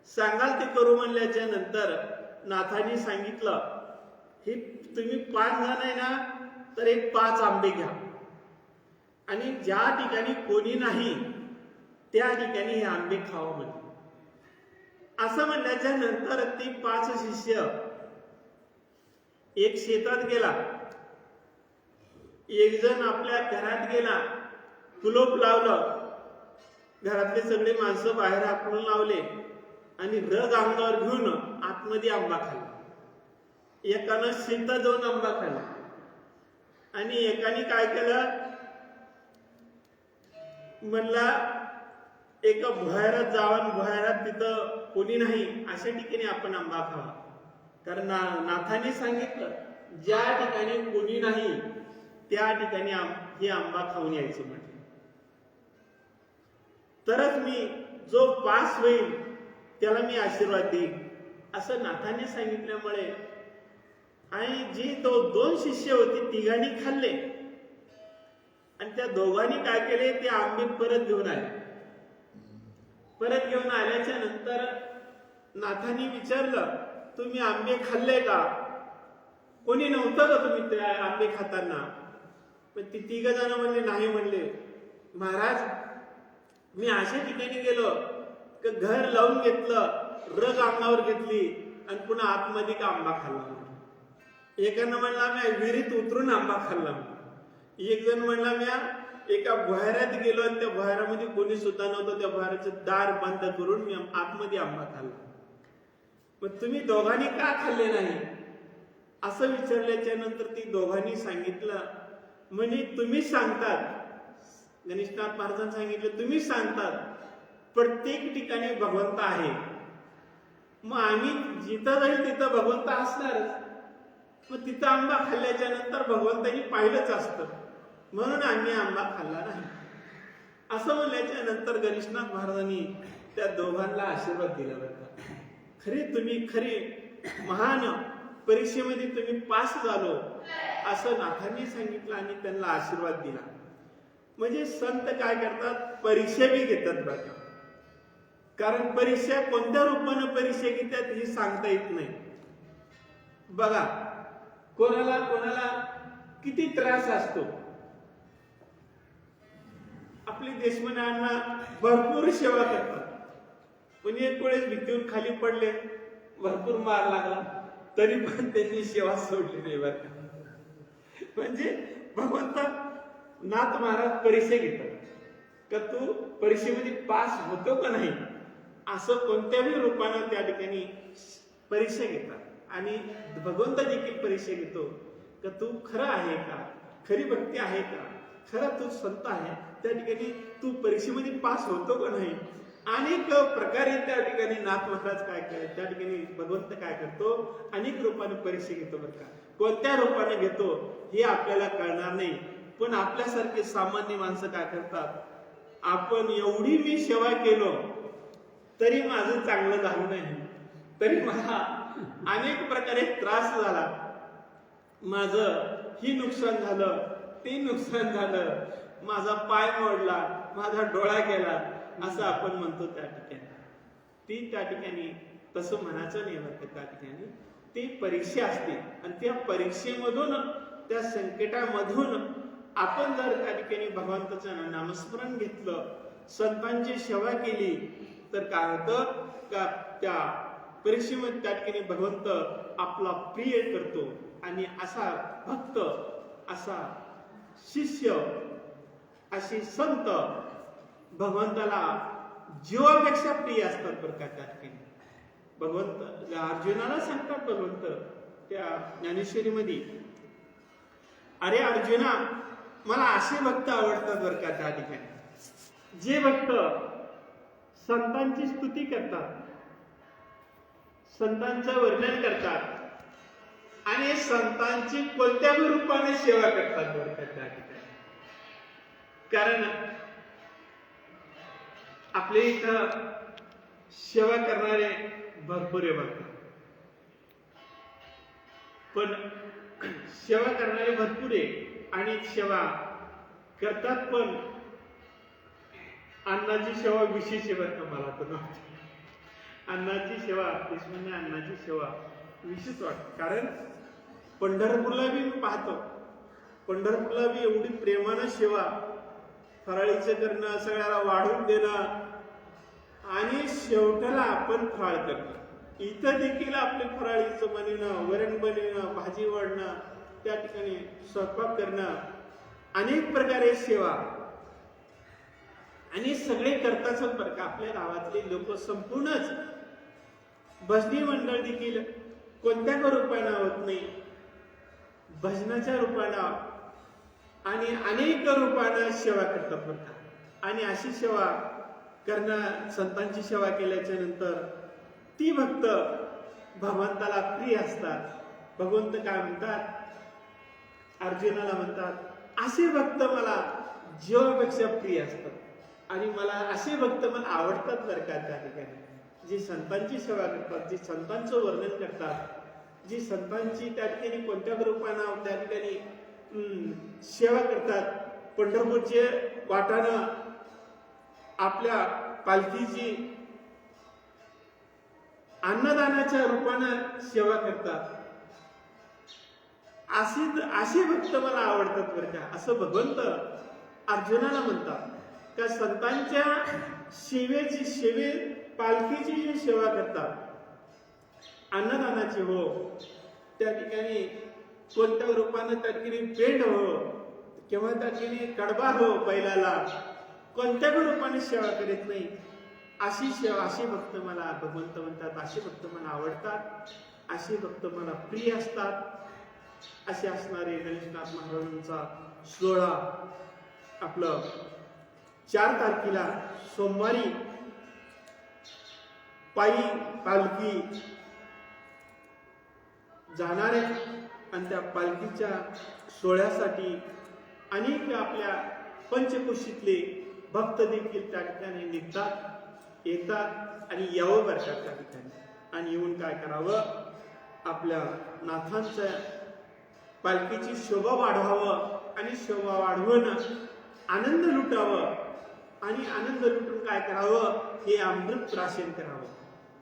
सांगाल ते करू म्हणल्याच्या नंतर नाथांनी सांगितलं, हे तुम्ही 5 जण आहे ना, तर एक 5 आंबे घ्या, आणि ज्या ठिकाणी कोणी नाही त्या ठिकाणी हे आंबे खावा म्हणजे. असं म्हणल्याच्या नंतर ती 5 शिष्य एक शेतात गेला, एक जण आपल्या घरात गेला, कुलूप लावलं, घरातले सगळे माणसं बाहेर हाकलून लावले, आणि रग अंगावर घेऊन आतमध्ये आंबा खाल्ला. एकानं शेतात जाऊन आंबा खाल्ला, आणि एकाने काय केलं म्हणला, एका भुयारात जावं, भुयारात तिथं कोणी नाही अशा ठिकाणी आपण आंबा खावा. कारण नाथांनी सांगितलं, ज्या ठिकाणी कोणी नाही त्या ठिकाणी हे आंबा खाऊन यायचं म्हटलं, तरच मी जो पास होईल त्याला मी आशीर्वाद देईन, असं नाथांनी सांगितल्यामुळे. आणि जी 2 शिष्य होती, तिघांनी खाल्ले, आणि त्या दोघांनी काय केले, ते आंबे परत घेऊन आले. परत घेऊन आल्याच्या नंतर नाथांनी विचारलं, तुम्ही आंबे खाल्ले का? कोणी नव्हतं का तुम्ही ते आंबे खाताना? पण ती 3 जण म्हणले, नाही म्हणले महाराज, मी अशा ठिकाणी गेलो की घर लावून घेतलं, रग अंगावर घेतली, आणि पुन्हा आतमध्ये का आंबा खाल्ला. एकानं म्हणला, मी विहिरीत उतरून आंबा खाल्ला. एक जण म्हणला, मी एका भुयारात गेलो, आणि त्या भुयारामध्ये कोणी सुद्धा नव्हतं, त्या भुयाराचं दार बंद करून मी आतमध्ये आंबा खाल्ला. मग तुम्ही दोघांनी का खाल्ले नाही असं विचारल्याच्या नंतर ती दोघांनी सांगितलं, म्हणजे तुम्ही सांगतात, गणेशनाथ महाराजांनी सांगितलं, तुम्ही सांगतात प्रत्येक ठिकाणी भगवंत आहे, मग आम्ही जिथं जाईल तिथं भगवंत असणारच. मग तिथं आंबा खाल्ल्याच्या नंतर भगवंतांनी पाहिलंच असतं, म्हणून आम्ही आंबा खाल्ला नाही. असं म्हणल्याच्या नंतर गणेशनाथ महाराजांनी त्या दोघांना आशीर्वाद दिला होता. खरी महान परीक्षेमध्ये तुम्ही पास झालो असं नाथांनी सांगितलं, आणि त्यांना आशीर्वाद दिला. म्हणजे संत काय करतात, परीक्षा बी घेतात बघा. कारण परीक्षा कोणत्या रूपानं परीक्षा घेतात हे सांगता येत नाही. बघा, कोणाला किती त्रास असतो. आपले देशमुख अण्णा भरपूर सेवा करतात, पण एक वेळेस भीतीहून खाली पडले, भरपूर मार लागला, तरी पण त्यांनी सेवा सोडली नाही बरं का. म्हणजे भगवंत नाथ महाराज परीक्षा घेतात का तू परीक्षेमध्ये पास होतो का नाही, असं कोणत्याही रूपानं त्या ठिकाणी परीक्षा घेतात. आणि भगवंत देखील परीक्षा घेतो का तू खरं आहे का, खरी भक्ती आहे का, खरा तू संत आहे, त्या ठिकाणी तू परीक्षेमध्ये पास होतो का नाही. अनेक प्रकारे त्या ठिकाणी नाथ महाराज काय करतात, त्या ठिकाणी भगवंत काय करतो, अनेक रूपाने परीक्षा घेतो बरं का. कोणत्या रूपाने घेतो हे आपल्याला कळणार नाही, पण आपल्यासारखे सामान्य माणसं काय करतात, आपण एवढी मी सेवा केलो तरी माझं चांगलं झालं नाही, तरी मला अनेक प्रकारे त्रास झाला, माझं ही नुकसान झालं, ते नुकसान झालं, माझा पाय मोडला, माझा डोळा गेला, असं आपण म्हणतो त्या ठिकाणी. ती त्या ठिकाणी तसं म्हणायचं नाही बरं त्या ठिकाणी. ती परीक्षा असते आणि त्या परीक्षेमधून, त्या संकटामधून आपण जर त्या ठिकाणी भगवंताचं नामस्मरण घेतलं, संतांची सेवा केली, तर काय होतं का त्या परीक्षेमध्ये त्या ठिकाणी भगवंत आपला प्रिय करतो आणि असा भक्त, असा शिष्य, अशी संत भगवंताला जीवापेक्षा प्रिय असतात बरं का त्या ठिकाणी. भगवंत अर्जुनाला सांगतात भगवंत त्या ज्ञानेश्वरीमध्ये, अरे अर्जुना, मला असे भक्त आवडतात बरं का त्या ठिकाणी, जे भक्त संतांची स्तुती करतात, संतांचं वर्णन करतात आणि संतांची कोणत्याही रूपाने सेवा करतात बरं का त्या ठिकाणी. कारण आपल्या इथं सेवा करणारे भरपूर आहे बरं, पण सेवा करणारे भरपूर आहे आणि सेवा करतात, पण अन्नाची सेवा विशेष आहे बरं का. मला तर अन्नाची सेवा, म्हणजे अन्नाची सेवा विशेष वाटते. कारण पंढरपूरला बी मी पाहतो, पंढरपूरला बी एवढी प्रेमानं सेवा, फराळीचं करणं, सगळ्याला वाढून देणं आणि शेवटाला आपण फराळ करणं. इथं देखील आपले फराळीचं बनवणं, वरण बनवणं, भाजी वाढणं, त्या ठिकाणी स्वयंपाक करणं, अनेक प्रकारे सेवा आणि सगळे करताच बरं का. आपल्या गावातले लोक संपूर्णच, भजनी मंडळ देखील कोणत्या रूपानं होत नाही, भजनाच्या रूपानं आणि अनेक रूपानं सेवा करतात बरं का. आणि अशी सेवा करणं, संतांची सेवा केल्याच्या नंतर ती भक्त भगवंताला प्रिय असतात. भगवंत काय म्हणतात, अर्जुनाला म्हणतात, असे भक्त मला जीवापेक्षा प्रिय असतात आणि मला असे भक्त मला आवडतात बरं का त्या ठिकाणी, जी संतांची सेवा करतात, जी संतांचं वर्णन करतात, जी संतांची त्या ठिकाणी कोणत्या रूपानं त्या ठिकाणी सेवा करतात. पंढरपूरचे वाटानं आपल्या पालखीची अन्नदानाच्या रूपानं सेवा करतात, असे भक्त मला आवडतात बरं का. असं भगवंत अर्जुनाला म्हणतात का संतांच्या सेवे, पालखीची जी सेवा करतात, अन्नदानाची हो, त्या ठिकाणी कोणत्या रूपानं त्या ठिकाणी पेंड हो किंवा त्या ठिकाणी कडबा हो बैलाला, कोणत्या रूपाने सेवा करीत नाही, अशी सेवा, अशी भक्त मला भगवंत म्हणतात, अशी भक्त मला आवडतात, अशी भक्त मला प्रिय असतात. असे असणारे गणेशनाथ महाराजांचा सोहळा आपलं 4 तारखेला सोमवारी पायी पालखी जाणार आहे आणि त्या पालखीच्या सोहळ्यासाठी अनेक आपल्या पंचकोशीतले भक्त देखील त्या ठिकाणी निघतात, येतात आणि यावं बरं का त्या ठिकाणी. आणि येऊन काय करावं, आपल्या नाथांच्या पालखीची शोभा वाढवावं आणि शोभा वाढवून आनंद लुटावं आणि आनंद लुटून काय करावं, हे अमृत प्राशन करावं.